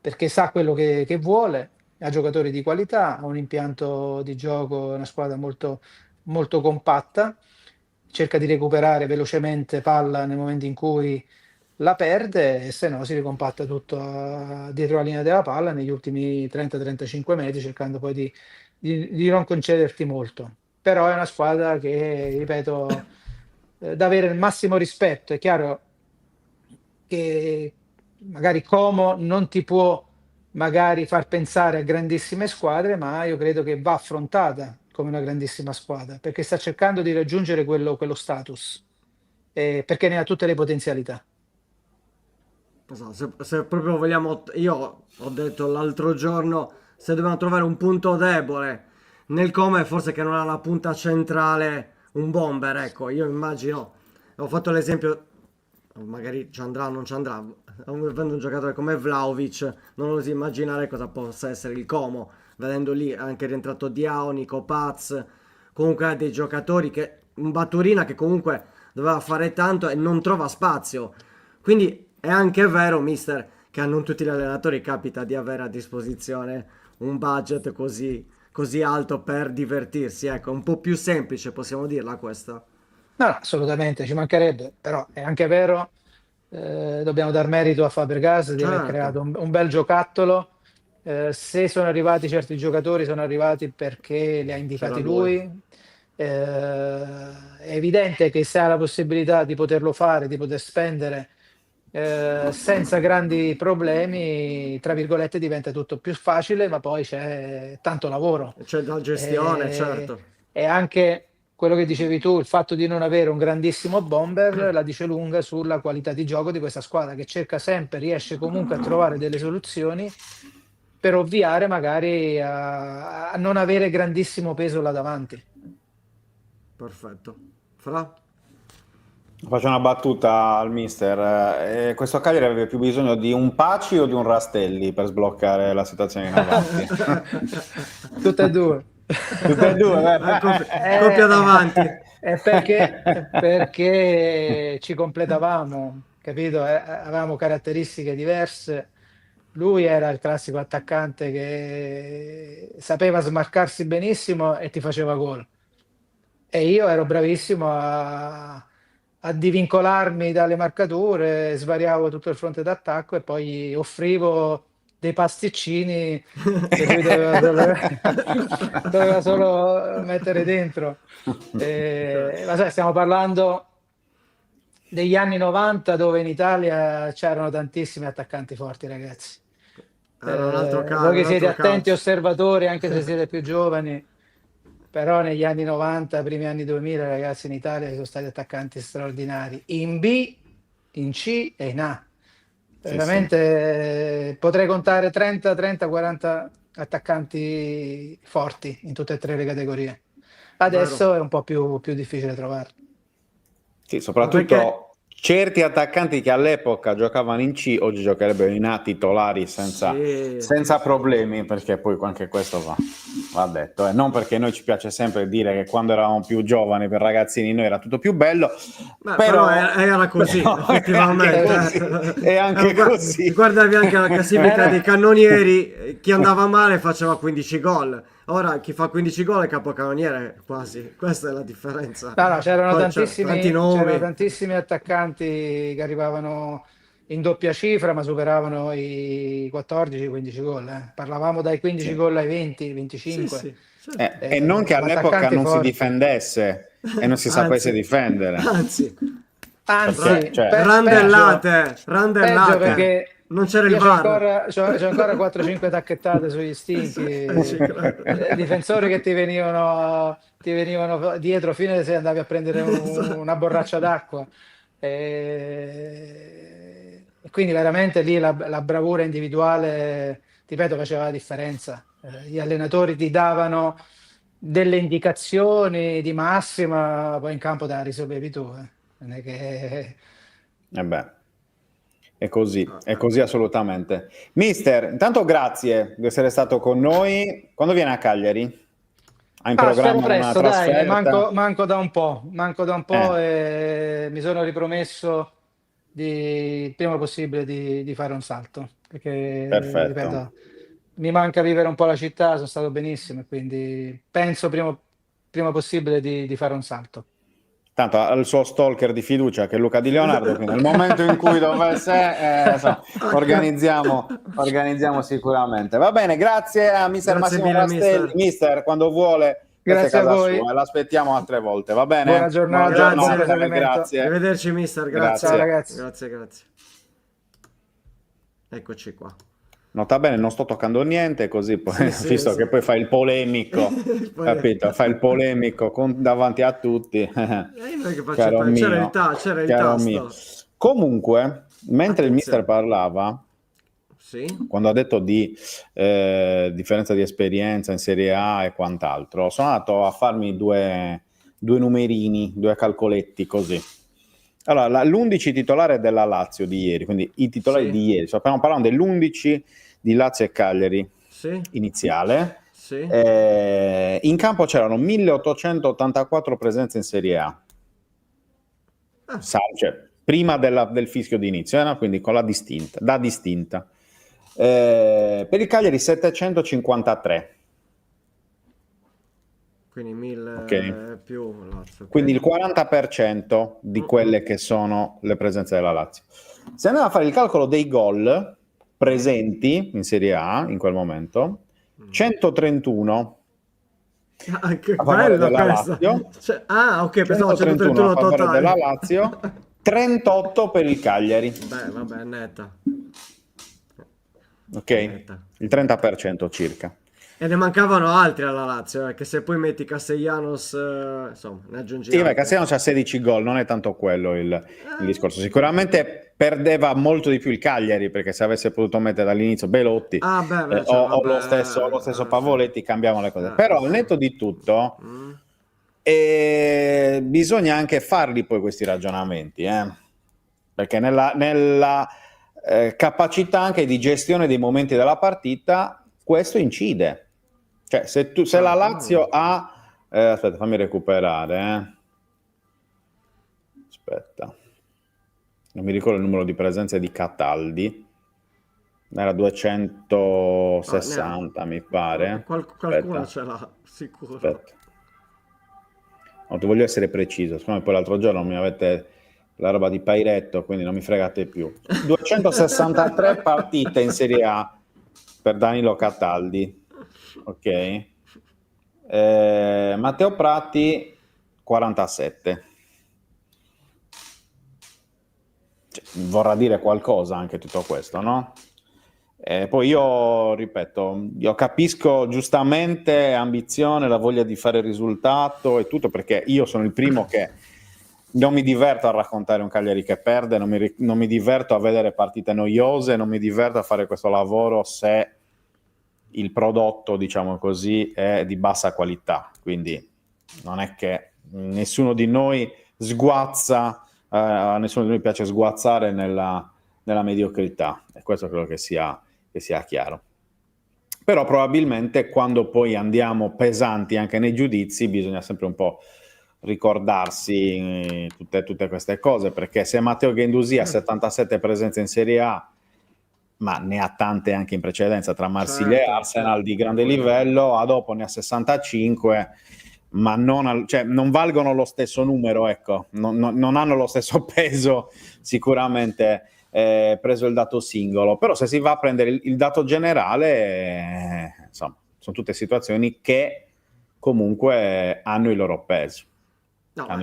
perché sa quello che vuole, ha giocatori di qualità, ha un impianto di gioco, una squadra molto, molto compatta, cerca di recuperare velocemente palla nel momento in cui la perde e se no si ricompatta tutto dietro la linea della palla negli ultimi 30-35 metri cercando poi di non concederti molto. Però è una squadra che, ripeto, da avere il massimo rispetto. È chiaro che magari Como non ti può magari far pensare a grandissime squadre, ma io credo che va affrontata come una grandissima squadra, perché sta cercando di raggiungere quello status, perché ne ha tutte le potenzialità. Esatto, se proprio vogliamo, io ho detto l'altro giorno, se dobbiamo trovare un punto debole nel come, forse che non ha una punta centrale, un bomber, ecco, io immagino, ho fatto l'esempio, magari ci andrà o non ci andrà, avendo un giocatore come Vlahovic, non oso immaginare cosa possa essere il Como, vedendo lì anche rientrato Diao, Nico Paz, comunque ha dei giocatori che, un Baturina che comunque doveva fare tanto e non trova spazio. Quindi è anche vero, mister, che a non tutti gli allenatori capita di avere a disposizione un budget così alto per divertirsi. Ecco, un po' più semplice, possiamo dirla questa. No, no, assolutamente, ci mancherebbe, però è anche vero, dobbiamo dar merito a Fabregas di aver Certo, creato un bel giocattolo. Se sono arrivati certi giocatori, sono arrivati perché li ha c'era indicati lui. lui. È evidente che se ha la possibilità di poterlo fare, di poter spendere senza grandi problemi, tra virgolette, diventa tutto più facile, ma poi c'è tanto lavoro. C'è da gestione, E, certo. e anche quello che dicevi tu, il fatto di non avere un grandissimo bomber la dice lunga sulla qualità di gioco di questa squadra, che cerca sempre, riesce comunque a trovare delle soluzioni per ovviare magari a non avere grandissimo peso là davanti. Perfetto. Fra? Faccio una battuta al mister. Questo Cagliari aveva più bisogno di un Paci o di un Rastelli per sbloccare la situazione in avanti? Tutte e due. Tutte e due, Coppia davanti. Perché ci completavamo, capito? Avevamo caratteristiche diverse. Lui era il classico attaccante che sapeva smarcarsi benissimo e ti faceva gol. E io ero bravissimo a divincolarmi dalle marcature, svariavo tutto il fronte d'attacco e poi offrivo dei pasticcini che lui doveva solo mettere dentro. Ma sai, stiamo parlando degli anni 90 dove in Italia c'erano tantissimi attaccanti forti, ragazzi. Era un altro Voi che un siete altro attenti calcio. osservatori, anche se siete più giovani, però negli anni 90, primi anni 2000, ragazzi, in Italia ci sono stati attaccanti straordinari, in B, in C e in A. Sì, Veramente potrei contare 30, 30, 40 attaccanti forti in tutte e tre le categorie. Adesso Vero. è un po' più difficile trovarli. sì, Ma perché? soprattutto certi attaccanti che all'epoca giocavano in C, oggi giocherebbero in A titolari Sì. senza problemi, perché poi anche questo va detto. Non perché noi ci piace sempre dire che quando eravamo più giovani, per ragazzini, noi era tutto più bello, Beh, però era così, però effettivamente. è anche Guarda, così. guardavi anche la classifica Era- dei cannonieri, chi andava male faceva 15 gol. Ora chi fa 15 gol è capocannoniere quasi, questa è la differenza. No, no, c'erano Poi c'è tanti nomi. tantissimi attaccanti che arrivavano in doppia cifra, ma superavano i 14-15 gol. Parlavamo dai 15 Sì. gol ai 20, Sì, 25. sì, certo. E non che Ma all'epoca attaccanti non si forti. difendesse e non si sapesse Anzi, difendere. anzi, Anzi, Cioè, randellate, peggio randellate. perché Non c'era il io VAR. c'ho ancora 4-5 tacchettate sugli stinchi, Ci credo. difensori che ti venivano dietro fino se andavi a prendere una borraccia d'acqua. E quindi veramente lì la bravura individuale, ripeto, faceva la differenza. Gli allenatori ti davano delle indicazioni di massima, poi in campo te la risolvevi tu. Non è che... beh, è così assolutamente. Mister, intanto grazie di essere stato con noi. Quando viene a Cagliari? Ha in Spero programma una presto, dai, trasferta? manco da un po', e mi sono ripromesso il prima possibile di fare un salto, perché, Perfetto. ripeto, mi manca vivere un po' la città, sono stato benissimo e quindi penso prima possibile di fare un salto. Tanto ha il suo stalker di fiducia che è Luca Di Leonardo, quindi nel momento in cui dovesse, insomma, organizziamo sicuramente. Va bene, grazie a Mister Grazie Massimo mille, Rastelli. mister. Mister, quando vuole, questa è Grazie a casa voi, sua e l'aspettiamo altre volte, va bene? buona giornata, Buona Grazie. buon giornata, proseguimento. grazie. Arrivederci, mister. Ciao Grazie. ragazzi. Grazie. Eccoci qua. Nota bene, non sto toccando niente, così poi, Sì, visto sì. che poi fai il polemico, capito? Fai il polemico davanti a tutti. Non è che faccio Caro c'era mio, c'era il caro tasto. mio. Comunque, mentre il mister Attenzione. parlava, Sì? quando ha detto di differenza di esperienza in Serie A e quant'altro, sono andato a farmi due numerini, due calcoletti così. Allora, l'11 titolare della Lazio di ieri, quindi i titolari Sì. di ieri, stiamo parlando dell'11 di Lazio e Cagliari Sì? iniziale. Sì? In campo c'erano 1884 presenze in Serie A. Cioè, prima del fischio d'inizio, no? Quindi con la distinta, da distinta. Per il Cagliari 753. Quindi 1000 Ok. più Lazio. ok? Quindi il 40% di quelle che sono le presenze della Lazio. Se andiamo a fare il calcolo dei gol presenti in Serie A in quel momento, 131 Anche a favore bello della questa. Lazio, Ok, pensavo 131 a 131 favore totale. della Lazio, 38 per il Cagliari, Beh, vabbè, è netta. ok? Netta. Il 30% circa. E ne mancavano altri alla Lazio, che se poi metti Castellanos, insomma, ne aggiungi Sì, beh, altri. Castellano c'ha 16 gol, non è tanto quello il discorso. Sicuramente perdeva molto di più il Cagliari, perché se avesse potuto mettere dall'inizio Belotti Ah, beh, cioè, o vabbè, lo stesso sì. Pavoletti, cambiavano le cose. Però al netto di tutto, Mm. bisogna anche farli poi questi ragionamenti, perché nella capacità anche di gestione dei momenti della partita, questo incide. Cioè, se la Lazio ha... aspetta, fammi recuperare. Aspetta. Non mi ricordo il numero di presenze di Cataldi. Era 260, mi pare. Qualcuno Aspetta. ce l'ha, sicuro. Aspetta. No, ti voglio essere preciso, siccome poi l'altro giorno mi avete la roba di Pairetto, quindi non mi fregate più. 263 partite in Serie A per Danilo Cataldi, ok? Matteo Pratti 47. Cioè, vorrà dire qualcosa anche tutto questo, no? Poi io ripeto, io capisco giustamente ambizione, la voglia di fare risultato e tutto, perché io sono il primo che non mi diverto a raccontare un Cagliari che perde, non mi diverto a vedere partite noiose, non mi diverto a fare questo lavoro se il prodotto, diciamo così, è di bassa qualità. Quindi non è che nessuno di noi sguazza, a nessuno di noi piace sguazzare nella mediocrità, e questo credo che sia chiaro. Però probabilmente quando poi andiamo pesanti anche nei giudizi bisogna sempre un po' ricordarsi tutte queste cose, perché se Matteo Guendouzi ha 77 presenze in Serie A, ma ne ha tante anche in precedenza tra Marsiglia e Arsenal di grande livello, a dopo ne ha 65, ma non valgono lo stesso numero, ecco, non hanno lo stesso peso sicuramente, preso il dato singolo. Però se si va a prendere il dato generale, insomma, sono tutte situazioni che comunque hanno il loro peso. No, ma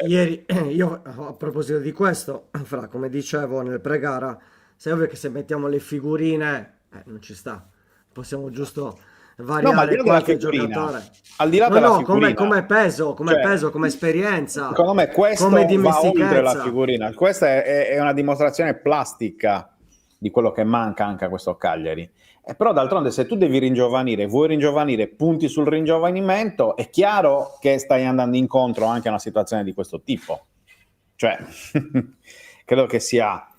ieri io a proposito di questo, Fra, come dicevo nel pre-gara, sai ovvio che se mettiamo le figurine, non ci sta. Possiamo giusto No, ma al di variare là della qualche figurina, giocatore. al di là No, della no, figurina, come peso, cioè, come esperienza, secondo me questo come va oltre la dimestichezza. figurina. Questa è una dimostrazione plastica di quello che manca anche a questo Cagliari. Però d'altronde, se tu devi ringiovanire, vuoi ringiovanire, punti sul ringiovanimento, è chiaro che stai andando incontro anche a una situazione di questo tipo. Cioè, credo che sia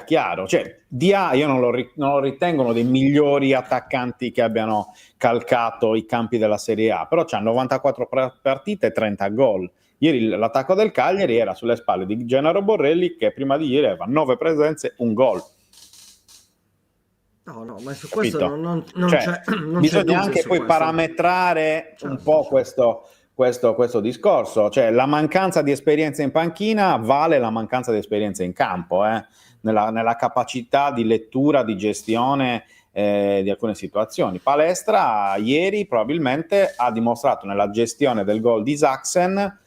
chiaro. Cioè, Dia io non lo ritengo uno dei migliori attaccanti che abbiano calcato i campi della Serie A, però c'ha 94 partite e 30 gol. Ieri l'attacco del Cagliari era sulle spalle di Gennaro Borrelli, che prima di ieri aveva 9 presenze, un gol. No, ma su Capito? questo non Cioè, c'è non c'è bisogna dubbio anche su poi questo. parametrare un Certo, po' certo. questo discorso. Cioè, la mancanza di esperienza in panchina vale la mancanza di esperienza in campo, nella capacità di lettura, di gestione di alcune situazioni. Palestra ieri probabilmente ha dimostrato nella gestione del gol di Saxen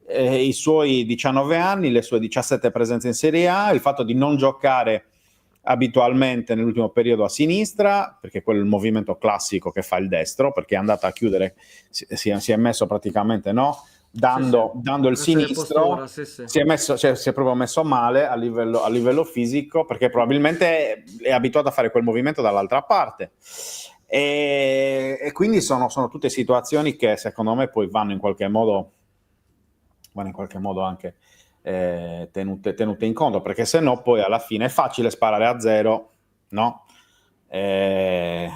i suoi 19 anni, le sue 17 presenze in Serie A, il fatto di non giocare abitualmente nell'ultimo periodo a sinistra, perché quello è il movimento classico che fa il destro, perché è andato a chiudere, si è messo praticamente dando il sinistro, Postura, sì. si è proprio messo male a livello fisico, perché probabilmente è abituato a fare quel movimento dall'altra parte. E quindi sono tutte situazioni che secondo me poi vanno in qualche modo anche tenute in conto, perché se no poi alla fine è facile sparare a zero, no? Cioè,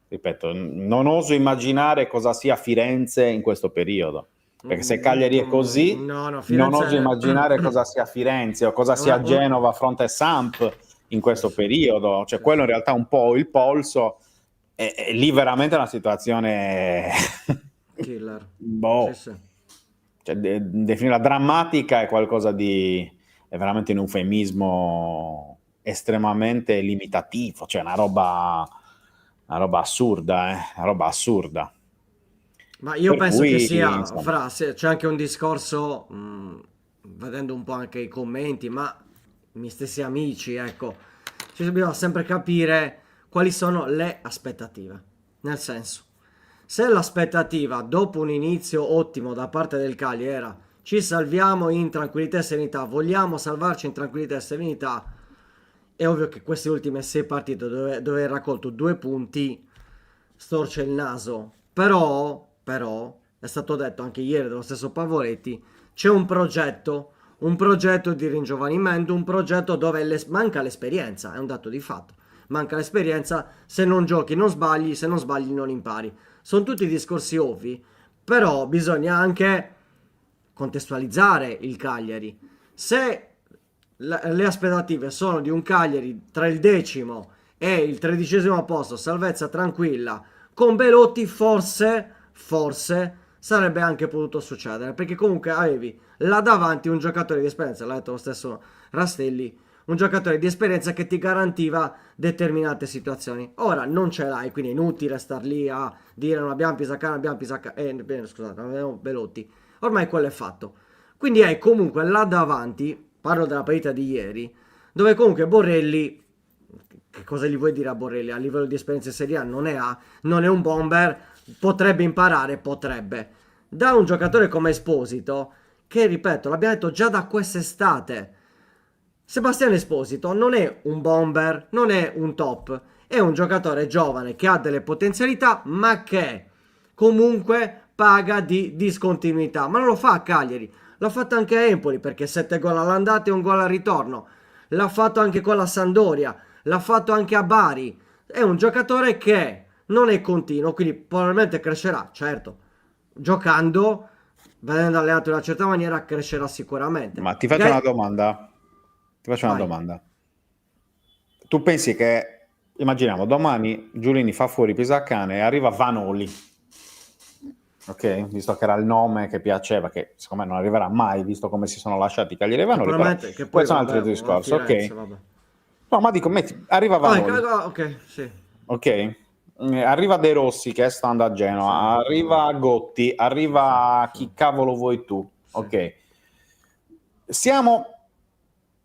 ripeto, non oso immaginare cosa sia Firenze in questo periodo, perché se Cagliari è così, No, non oso Firenze immaginare cosa sia Firenze o cosa sia Genova fronte a Samp in questo periodo. Cioè, quello in realtà è un po' il polso, e lì veramente è una situazione killer. boh. Sì. Cioè, definirla drammatica è qualcosa è veramente un eufemismo estremamente limitativo, cioè una roba assurda, una roba assurda. Ma io Per penso cui, che sia, insomma, c'è anche un discorso, vedendo un po' anche i commenti, ma i miei stessi amici, ecco, ci dobbiamo sempre capire quali sono le aspettative. Nel senso, se l'aspettativa dopo un inizio ottimo da parte del Cagliari era ci salviamo in tranquillità e serenità, vogliamo salvarci in tranquillità e serenità, è ovvio che queste ultime 6 partite dove hai raccolto 2 punti storce il naso. Però, è stato detto anche ieri dallo stesso Pavoretti, c'è un progetto di ringiovanimento, un progetto dove manca l'esperienza, è un dato di fatto. Manca l'esperienza, se non giochi non sbagli, se non sbagli non impari. Sono tutti discorsi ovvi, però bisogna anche contestualizzare il Cagliari. Se le aspettative sono di un Cagliari tra il 10° e il 13° posto, salvezza tranquilla, con Belotti forse sarebbe anche potuto succedere, perché comunque avevi là davanti un giocatore di esperienza, l'ha detto lo stesso Rastelli, un giocatore di esperienza che ti garantiva determinate situazioni. Ora non ce l'hai, quindi è inutile star lì a dire non abbiamo Pisacane, scusate, non abbiamo Belotti. Ormai quello è fatto. Quindi è comunque là davanti, parlo della partita di ieri, dove comunque Borrelli, che cosa gli vuoi dire a Borrelli? A livello di esperienza in Serie A non è un bomber, potrebbe imparare, potrebbe. Da un giocatore come Esposito, che ripeto, l'abbiamo detto già da quest'estate, Sebastiano Esposito non è un bomber, non è un top, è un giocatore giovane che ha delle potenzialità, ma che comunque paga di discontinuità. Ma non lo fa a Cagliari, l'ha fatto anche a Empoli, perché 7 gol all'andata e un gol al ritorno. L'ha fatto anche con la Sampdoria, l'ha fatto anche a Bari. È un giocatore che non è continuo, quindi probabilmente crescerà, certo. Giocando, venendo allenato in una certa maniera, crescerà sicuramente. Ma ti faccio una domanda. Vai. Tu pensi che, immaginiamo, domani Giulini fa fuori Pisacane e arriva Vanoli, ok? Visto che era il nome che piaceva, che secondo me non arriverà mai, visto come si sono lasciati i Cagliari e Vanoli, però Probabilmente che poi questo è un vabbè, altro discorso, a Firenze, ok? vabbè. No, ma dico, arriva Vanoli, Ok, sì. ok? Arriva De Rossi che è stando a Genova, arriva Gotti, arriva chi cavolo vuoi tu, ok? Siamo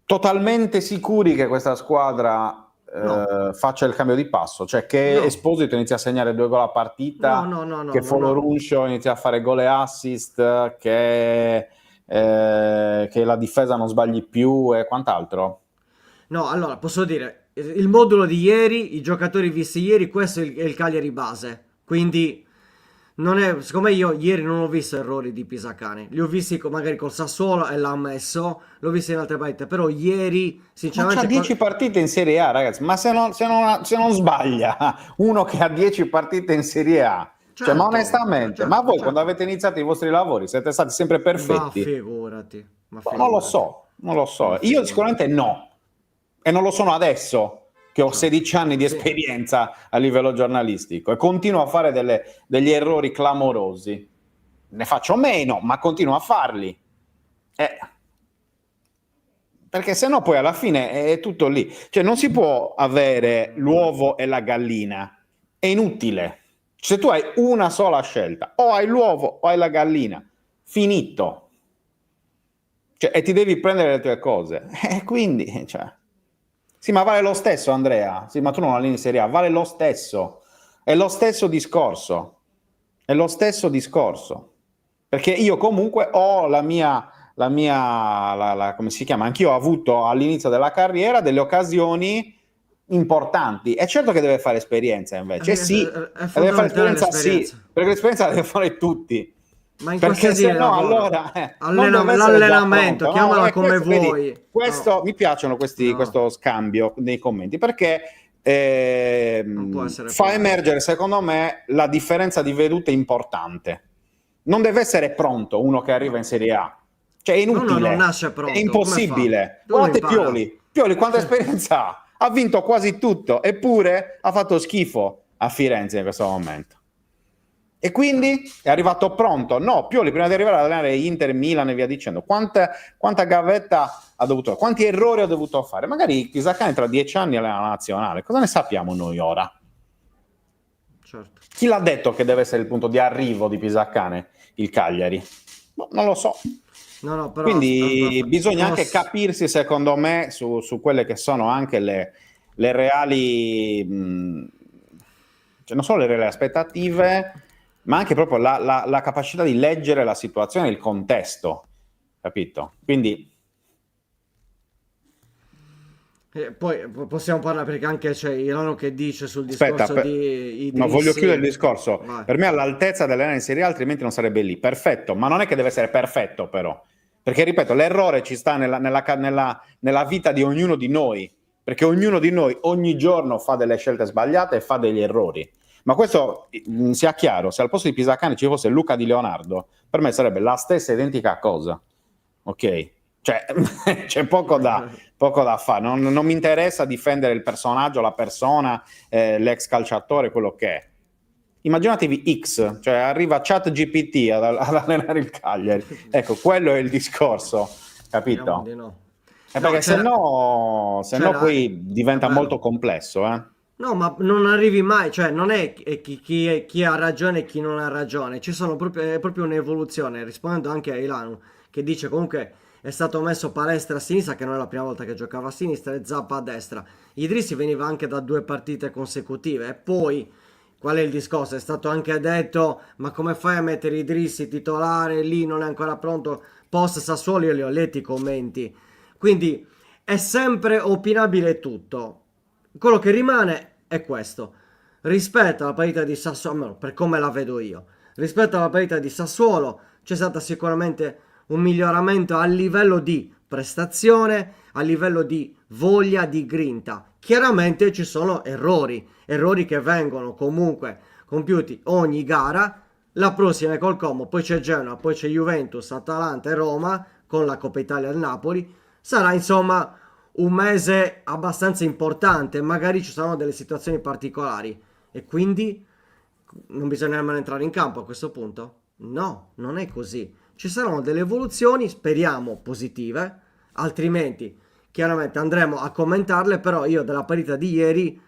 totalmente sicuri che questa squadra faccia il cambio di passo, cioè che No. Esposito inizia a segnare 2 gol a partita, No, che Foloruscio inizia a fare gol e assist, che la difesa non sbagli più e quant'altro. No, allora, posso dire, il modulo di ieri, i giocatori visti ieri, questo è il Cagliari base. Quindi, non è, secondo me io ieri non ho visto errori di Pisacane. Li ho visti magari col Sassuolo e l'ha ammesso, l'ho visto in altre partite, però ieri, Ma sinceramente... c'ha 10 partite in Serie A, ragazzi, ma se non sbaglia uno che ha 10 partite in Serie A, cioè, ma onestamente, ma voi quando avete iniziato i vostri lavori siete stati sempre perfetti? Ma figurati. Non lo so. Io sicuramente no. E non lo sono adesso, che ho 16 anni di esperienza a livello giornalistico e continuo a fare degli errori clamorosi. Ne faccio meno, ma continuo a farli. Perché sennò poi alla fine è tutto lì. Cioè non si può avere l'uovo e la gallina. È inutile. Se tu hai una sola scelta, o hai l'uovo o hai la gallina. Finito. Cioè, e ti devi prendere le tue cose. E quindi, cioè... Sì, ma vale lo stesso, Andrea. Sì, ma tu non alleni in Serie A, vale lo stesso. È lo stesso discorso. Perché io comunque ho come si chiama? Anch'io ho avuto all'inizio della carriera delle occasioni importanti. È certo che deve fare esperienza invece. Sì, deve fare esperienza, sì, perché l'esperienza la deve fare tutti. Ma in Perché se no, allora l'allenamento, chiamala come vuoi. Vedi, mi piacciono questo scambio nei commenti perché fa emergere, secondo me, la differenza di vedute importante. Non deve essere pronto uno che arriva in Serie A, cioè è inutile, non nasce pronto, è impossibile. Guardate Pioli quanta esperienza ha? Ha vinto quasi tutto, eppure ha fatto schifo a Firenze in questo momento. E quindi è arrivato pronto? No, Pioli prima di arrivare ad allenare Inter, Milan e via dicendo, quanta gavetta ha dovuto fare, quanti errori ha dovuto fare? Magari Pisacane tra 10 anni allena la nazionale, cosa ne sappiamo noi ora? Certo. Chi l'ha detto che deve essere il punto di arrivo di Pisacane? Il Cagliari? Non lo so. No, però, quindi bisogna anche capirsi, secondo me, su quelle che sono anche le reali, cioè non solo le reali aspettative, ma anche proprio la capacità di leggere la situazione, il contesto, capito? Quindi poi possiamo parlare perché anche c'è Ilano che dice sul discorso di Idrissi. Ma voglio chiudere il discorso. Vai. Per me all'altezza dell'allenare in Serie A, altrimenti non sarebbe lì. Perfetto, ma non è che deve essere perfetto però. Perché ripeto, l'errore ci sta nella vita di ognuno di noi, perché ognuno di noi ogni giorno fa delle scelte sbagliate e fa degli errori. Ma questo sia chiaro, se al posto di Pisacane ci fosse Luca Di Leonardo, per me sarebbe la stessa identica cosa, ok? Cioè c'è poco da fare, non mi interessa difendere il personaggio, la persona, l'ex calciatore, quello che è. Immaginatevi X, cioè arriva ChatGPT ad allenare il Cagliari, ecco, quello è il discorso, capito? No. perché se c'era- no c'era- poi diventa è vero. molto complesso, eh. No, ma non arrivi mai, cioè non è chi ha ragione e chi non ha ragione, è proprio un'evoluzione, rispondendo anche a Ilano, che dice comunque è stato messo Palestra a sinistra, che non è la prima volta che giocava a sinistra, e Zappa a destra. Idrissi veniva anche da 2 partite consecutive, e poi, qual è il discorso? È stato anche detto, ma come fai a mettere Idrissi titolare, lì non è ancora pronto, post Sassuolo, io li ho letti i commenti, quindi è sempre opinabile tutto. Quello che rimane è questo. Rispetto alla partita di Sassuolo, almeno per come la vedo io, rispetto alla partita di Sassuolo c'è stato sicuramente un miglioramento a livello di prestazione, a livello di voglia, di grinta. Chiaramente ci sono errori che vengono comunque compiuti ogni gara. La prossima è col Como, poi c'è Genoa, poi c'è Juventus, Atalanta e Roma con la Coppa Italia al Napoli. Sarà insomma un mese abbastanza importante, magari ci saranno delle situazioni particolari e quindi non bisogna nemmeno entrare in campo a questo punto? No, non è così. Ci saranno delle evoluzioni, speriamo positive, altrimenti chiaramente andremo a commentarle, però io della partita di ieri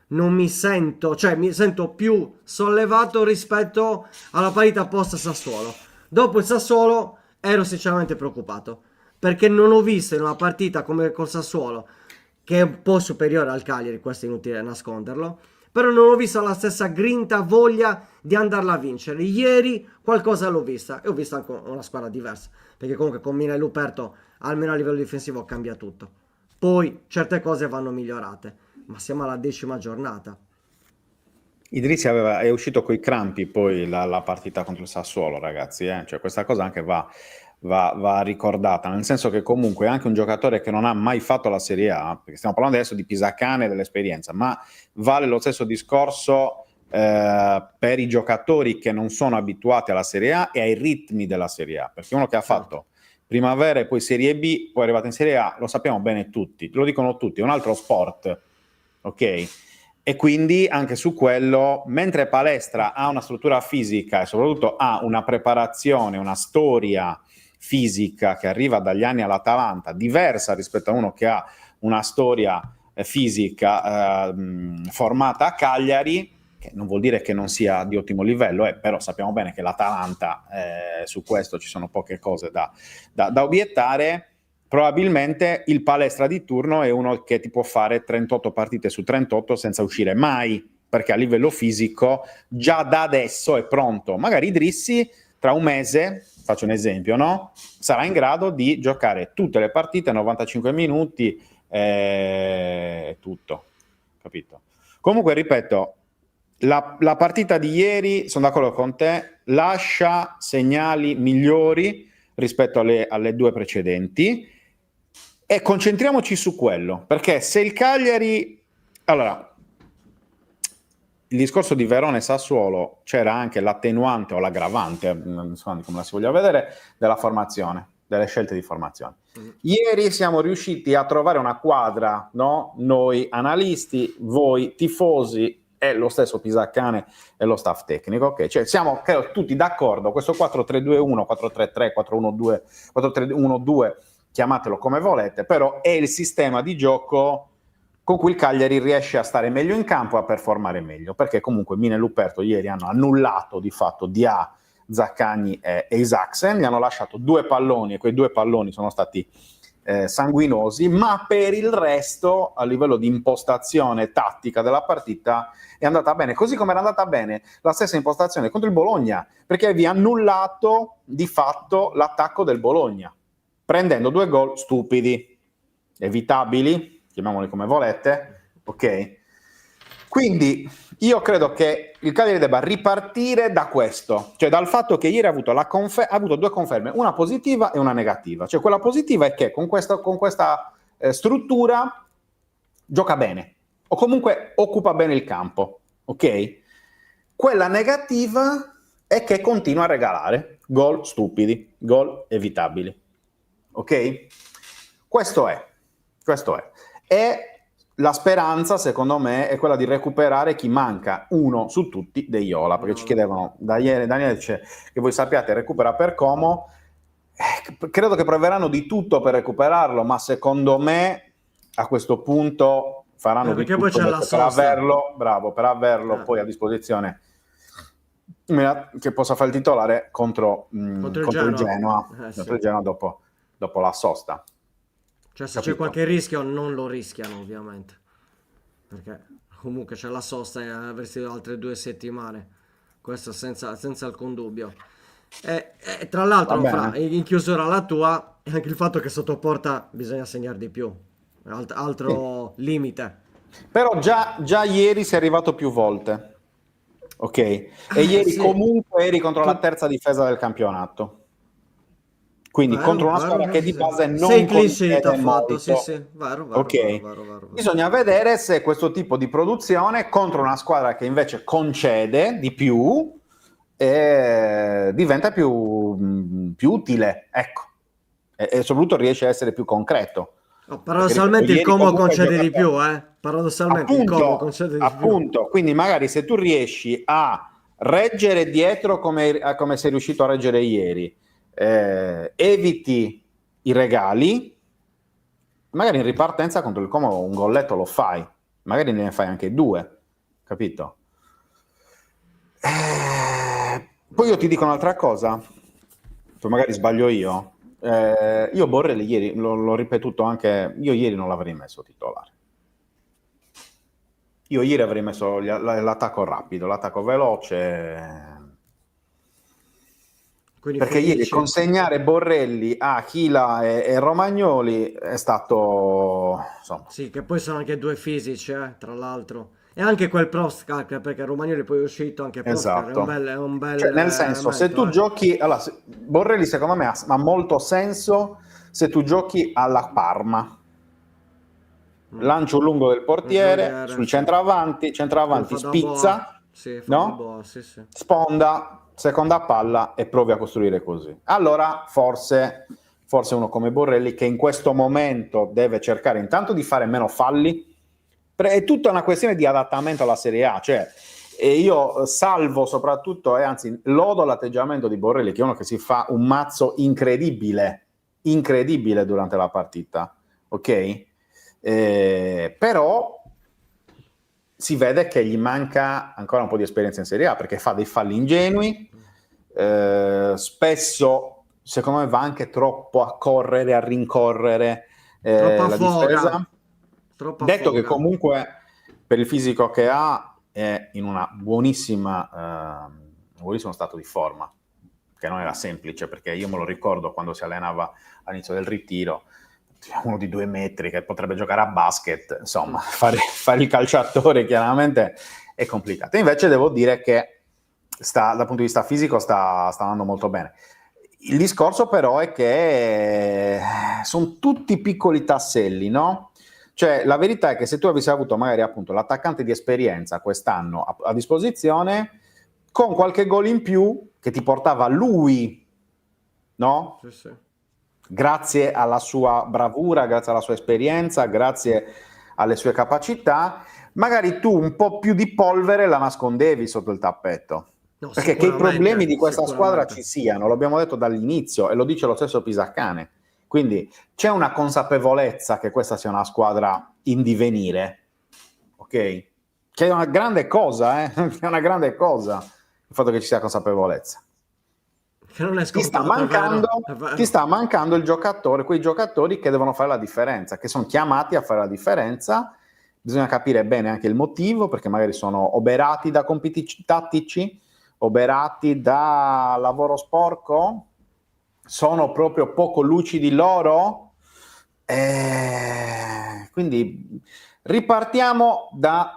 non mi sento, cioè mi sento più sollevato rispetto alla partita post Sassuolo. Dopo il Sassuolo ero sinceramente preoccupato perché non ho visto in una partita come col Sassuolo, che è un po' superiore al Cagliari, questo è inutile nasconderlo, però non ho visto la stessa grinta, voglia di andarla a vincere. Ieri qualcosa l'ho vista e ho visto anche una squadra diversa, perché comunque con Mina e Luperto almeno a livello difensivo cambia tutto. Poi certe cose vanno migliorate, ma siamo alla 10ª giornata. Idrissi è uscito coi crampi poi la partita contro il Sassuolo, ragazzi, eh. Cioè, questa cosa anche va ricordata, nel senso che comunque anche un giocatore che non ha mai fatto la Serie A, perché stiamo parlando adesso di Pisacane e dell'esperienza, ma vale lo stesso discorso per i giocatori che non sono abituati alla Serie A e ai ritmi della Serie A, perché uno che ha fatto Primavera e poi Serie B, poi è arrivato in Serie A, lo sappiamo bene tutti, lo dicono tutti, è un altro sport, ok? E quindi anche su quello, mentre Palestra ha una struttura fisica e soprattutto ha una preparazione, una storia fisica che arriva dagli anni all'Atalanta, diversa rispetto a uno che ha una storia fisica formata a Cagliari, che non vuol dire che non sia di ottimo livello, però sappiamo bene che l'Atalanta, su questo ci sono poche cose da obiettare. Probabilmente il Palestra di turno è uno che ti può fare 38 partite su 38 senza uscire mai, perché a livello fisico già da adesso è pronto. Magari Idrissi tra un mese, faccio un esempio, no? Sarà in grado di giocare tutte le partite, 95 minuti, tutto, capito? Comunque, ripeto, la partita di ieri, sono d'accordo con te, lascia segnali migliori rispetto alle 2 precedenti. E concentriamoci su quello, perché se il Cagliari... Allora, il discorso di Verona e Sassuolo c'era anche l'attenuante o l'aggravante, non so come la si voglia vedere, della formazione, delle scelte di formazione. Ieri siamo riusciti a trovare una quadra, no? Noi analisti, voi tifosi e lo stesso Pisacane e lo staff tecnico, okay? Cioè siamo credo, tutti d'accordo, questo 4-3-2-1, 4-3-3, 4-1-2, 4-3-1-2, chiamatelo come volete, però è il sistema di gioco con cui il Cagliari riesce a stare meglio in campo e a performare meglio, perché comunque Mina e Luperto ieri hanno annullato di fatto Dia, Zaccagni e Isaksen, gli hanno lasciato 2 palloni e quei 2 palloni sono stati sanguinosi, ma per il resto a livello di impostazione tattica della partita è andata bene, così come era andata bene la stessa impostazione contro il Bologna, perché avevi annullato di fatto l'attacco del Bologna prendendo 2 gol stupidi, evitabili, chiamiamoli come volete, ok? Quindi io credo che il Cagliari debba ripartire da questo, cioè dal fatto che ieri ha avuto 2 conferme, una positiva e una negativa. Cioè quella positiva è che con questa struttura gioca bene, o comunque occupa bene il campo, ok? Quella negativa è che continua a regalare gol stupidi, gol evitabili. Ok? Questo è. E la speranza, secondo me, è quella di recuperare chi manca, uno su tutti dei Iola, perché ci chiedevano da ieri, Daniele dice che voi sappiate recupera per Como, credo che proveranno di tutto per recuperarlo, ma secondo me a questo punto faranno di perché tutto poi c'è la per sosta. averlo, bravo, per averlo poi a disposizione, che possa fare il titolare contro il Genoa, sì. contro il Genoa dopo la sosta. Cioè, se Capito? c'è qualche rischio, non lo rischiano, ovviamente. Perché comunque c'è la sosta e avresti altre 2 settimane. Questo senza alcun dubbio. E tra l'altro, Va Fra, bene. in chiusura la tua, è anche il fatto che sotto porta bisogna segnare di più. Altro limite. Però già ieri sei arrivato più volte, ok? E ieri Sì. comunque eri contro la terza difesa del campionato. Quindi contro una squadra che di base non 6 clean sheet ha concede fatto, sì, molto. sì, vero, Ok? Bisogna vedere se questo tipo di produzione contro una squadra che invece concede di più diventa più utile, ecco, e soprattutto riesce a essere più concreto. Paradossalmente il Perché, ripeto, Como ieri comunque concede di giocato- più, Paradossalmente il Como concede di più. Appunto, quindi magari se tu riesci a reggere dietro come sei riuscito a reggere ieri, eviti i regali, magari in ripartenza contro il Como un golletto lo fai, magari ne fai anche 2, capito? Poi io ti dico un'altra cosa, poi magari sbaglio io. Io Borrelli ieri, l'ho ripetuto anche, io ieri non l'avrei messo titolare. Io ieri avrei messo l'attacco rapido, l'attacco veloce, Quindi perché ieri Felice. consegnare Borrelli a Chila e Romagnoli è stato, insomma, Sì, che poi sono anche 2 fisici, tra l'altro. E anche quel Proskak, perché Romagnoli poi è uscito, anche Proskak esatto. è un bel Cioè, nel senso, se elemento, tu giochi, allora, Borrelli secondo me ha molto senso se tu giochi alla Parma. Lancio lungo del portiere sul sì. centravanti Quello fa da spizza, boa. Sì, fa da no? boa, sì, sì. Sponda, seconda palla e provi a costruire così. Allora forse uno come Borrelli, che in questo momento deve cercare intanto di fare meno falli, è tutta una questione di adattamento alla Serie A, cioè, e io salvo soprattutto, e anzi lodo l'atteggiamento di Borrelli, che è uno che si fa un mazzo incredibile durante la partita, ok? Però si vede che gli manca ancora un po' di esperienza in Serie A, perché fa dei falli ingenui, spesso secondo me va anche troppo a correre, a rincorrere Troppa la foga. difesa. Troppa Detto foga. che comunque per il fisico che ha è in un buonissimo stato di forma, che non era semplice, perché io me lo ricordo quando si allenava all'inizio del ritiro, uno di 2 metri che potrebbe giocare a basket, insomma, fare il calciatore chiaramente è complicato. Invece devo dire che dal punto di vista fisico sta andando molto bene. Il discorso però è che sono tutti piccoli tasselli, no? Cioè la verità è che se tu avessi avuto magari appunto l'attaccante di esperienza quest'anno a disposizione, con qualche gol in più che ti portava lui, no? Sì, sì. Grazie alla sua bravura, grazie alla sua esperienza, grazie alle sue capacità, magari tu un po' più di polvere la nascondevi sotto il tappeto. No, Perché che i problemi di questa squadra ci siano, l'abbiamo detto dall'inizio e lo dice lo stesso Pisacane. Quindi c'è una consapevolezza che questa sia una squadra in divenire, ok? Che è una grande cosa, è una grande cosa il fatto che ci sia consapevolezza. Che non è Ti sta scontato, mancando il giocatore, quei giocatori che devono fare la differenza, che sono chiamati a fare la differenza. Bisogna capire bene anche il motivo, perché magari sono oberati da compiti tattici, oberati da lavoro sporco, sono proprio poco lucidi loro. Quindi ripartiamo da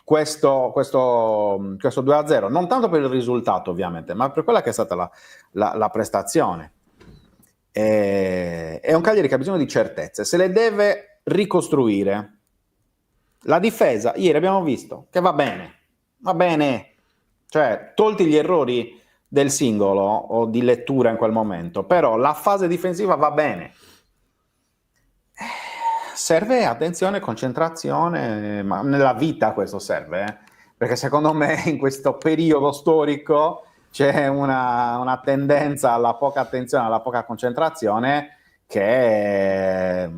questo 2-0, non tanto per il risultato ovviamente, ma per quella che è stata la prestazione. È un Cagliari che ha bisogno di certezze, se le deve ricostruire. La difesa, ieri abbiamo visto che va bene, cioè tolti gli errori del singolo o di lettura in quel momento, però la fase difensiva va bene. Serve attenzione, concentrazione, ma nella vita questo serve, perché secondo me in questo periodo storico c'è una tendenza alla poca attenzione, alla poca concentrazione che è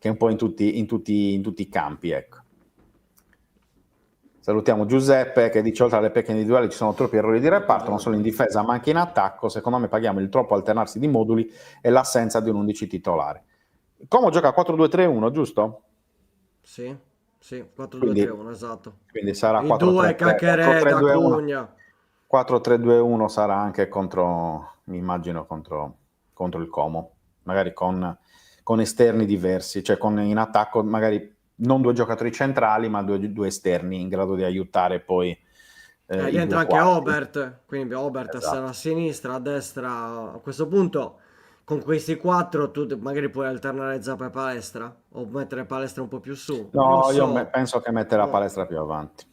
un po' in tutti i campi, ecco. Salutiamo Giuseppe che dice: oltre alle pecche individuali ci sono troppi errori di reparto, non solo in difesa ma anche in attacco. Secondo me paghiamo il troppo alternarsi di moduli e l'assenza di un 11 titolare. Como gioca 4-2-3-1, giusto? Sì, 4-2-3-1, esatto. Quindi sarà I due Cacchereda, Cugna. 4-3-2-1 sarà anche contro, mi immagino, contro il Como, magari con esterni diversi, cioè in attacco magari non 2 giocatori centrali, ma due esterni in grado di aiutare poi Lì entra anche Obert, quindi Obert esatto. sarà a sinistra, a destra. A questo punto, con questi 4, tu magari puoi alternare Zappa e Palestra, o mettere Palestra un po' più su. No, io penso che metterà Palestra più avanti.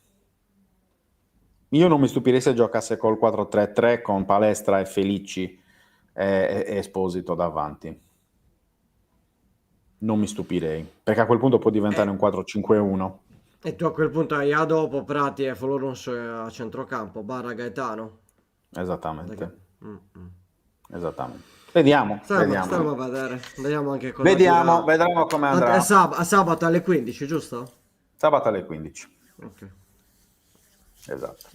Io non mi stupirei se giocasse col 4-3-3 con Palestra e Felici e Esposito davanti. Non mi stupirei, perché a quel punto può diventare un 4-5-1. E tu a quel punto hai a dopo Prati e Folorusso a centrocampo, barra Gaetano. Esattamente. Esattamente. Vediamo. Stiamo a vedere. Vediamo anche cosa vedremo come andrà. Sabato alle 15, giusto? Sabato alle 15. Ok. Esatto.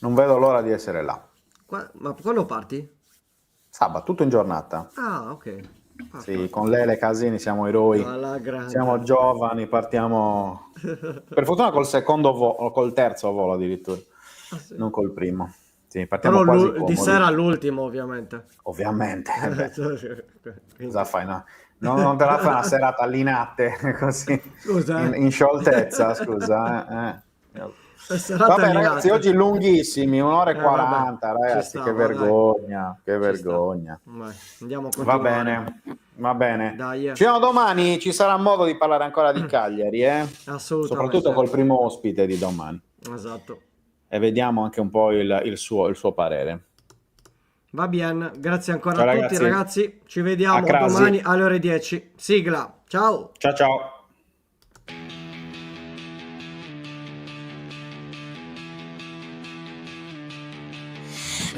Non vedo l'ora di essere là. Ma quando parti? Sabato, tutto in giornata. Ah, ok. Sì, con Lele Casini siamo eroi, siamo giovani, partiamo per fortuna col secondo volo, col terzo volo addirittura, sì. Non col primo. Sì, partiamo però quasi comodi. Di sera l'ultimo, ovviamente. Cosa fai? No? Non te la fai una serata all'inate così, Scusa, in scioltezza, scusa. Vabbè ragazzi, oggi lunghissimi, 1:40, ragazzi, che vergogna, che vergogna. Andiamo a Va bene. Dai, Ci vediamo domani, ci sarà modo di parlare ancora di Cagliari, Assolutamente. Soprattutto col primo ospite di domani. Esatto. E vediamo anche un po' il suo parere. Va bene, grazie ancora a tutti ragazzi, ci vediamo domani alle ore 10. Sigla, ciao. Ciao.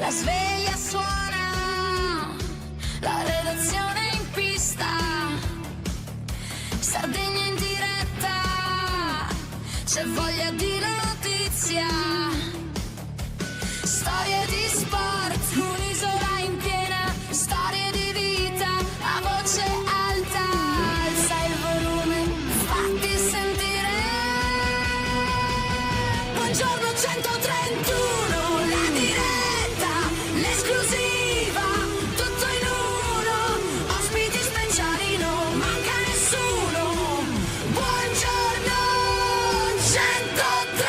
La sveglia suona, la redazione in pista, Sardegna in diretta, c'è voglia di notizia, storie di sport, un'isola in piena, storie di vita, a voce alta, alza il volume, fatti sentire, buongiorno 131, la diretta, l'esclusiva, tutto in uno, ospiti speciali, non manca nessuno, buongiorno 131.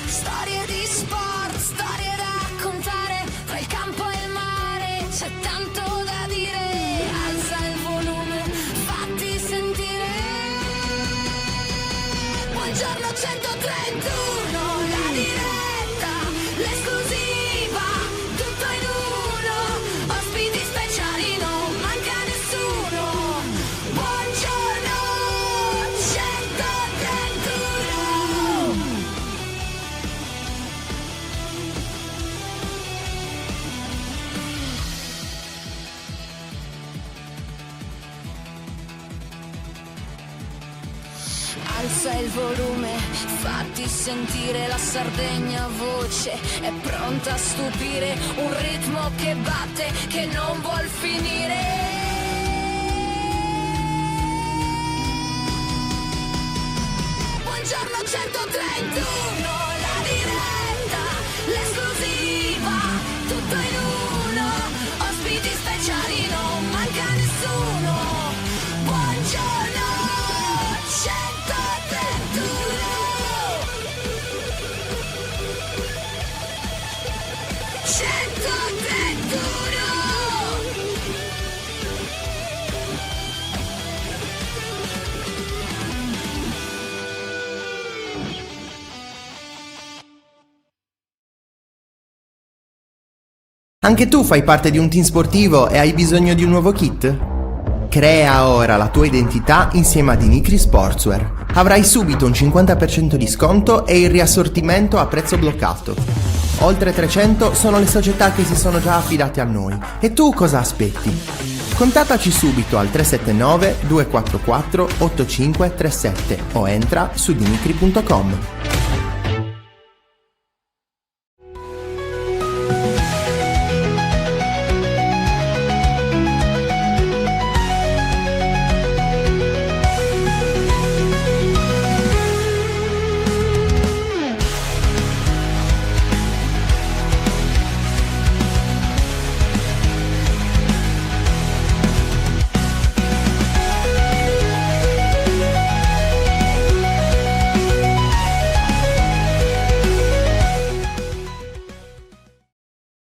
Storie di sport, storie da raccontare, tra il campo e il mare, c'è tanto da dire, alza il volume, fatti sentire, buongiorno 131, la diretta, l'esclusiva, tutto in uno, ospiti speciali, non manca nessuno, buongiorno 131. Alza il volume, fatti sentire, la Sardegna voce è pronta a stupire, un ritmo che batte, che non vuol finire. Buongiorno 131, la diretta, l'esclusiva, tutto in uno, ospiti speciali, non manca nessuno, buongiorno 131. 131. Anche tu fai parte di un team sportivo e hai bisogno di un nuovo kit? Crea ora la tua identità insieme a Dinicri Sportswear. Avrai subito un 50% di sconto e il riassortimento a prezzo bloccato. Oltre 300 sono le società che si sono già affidate a noi. E tu cosa aspetti? Contattaci subito al 379 244 8537 o entra su dinicri.com.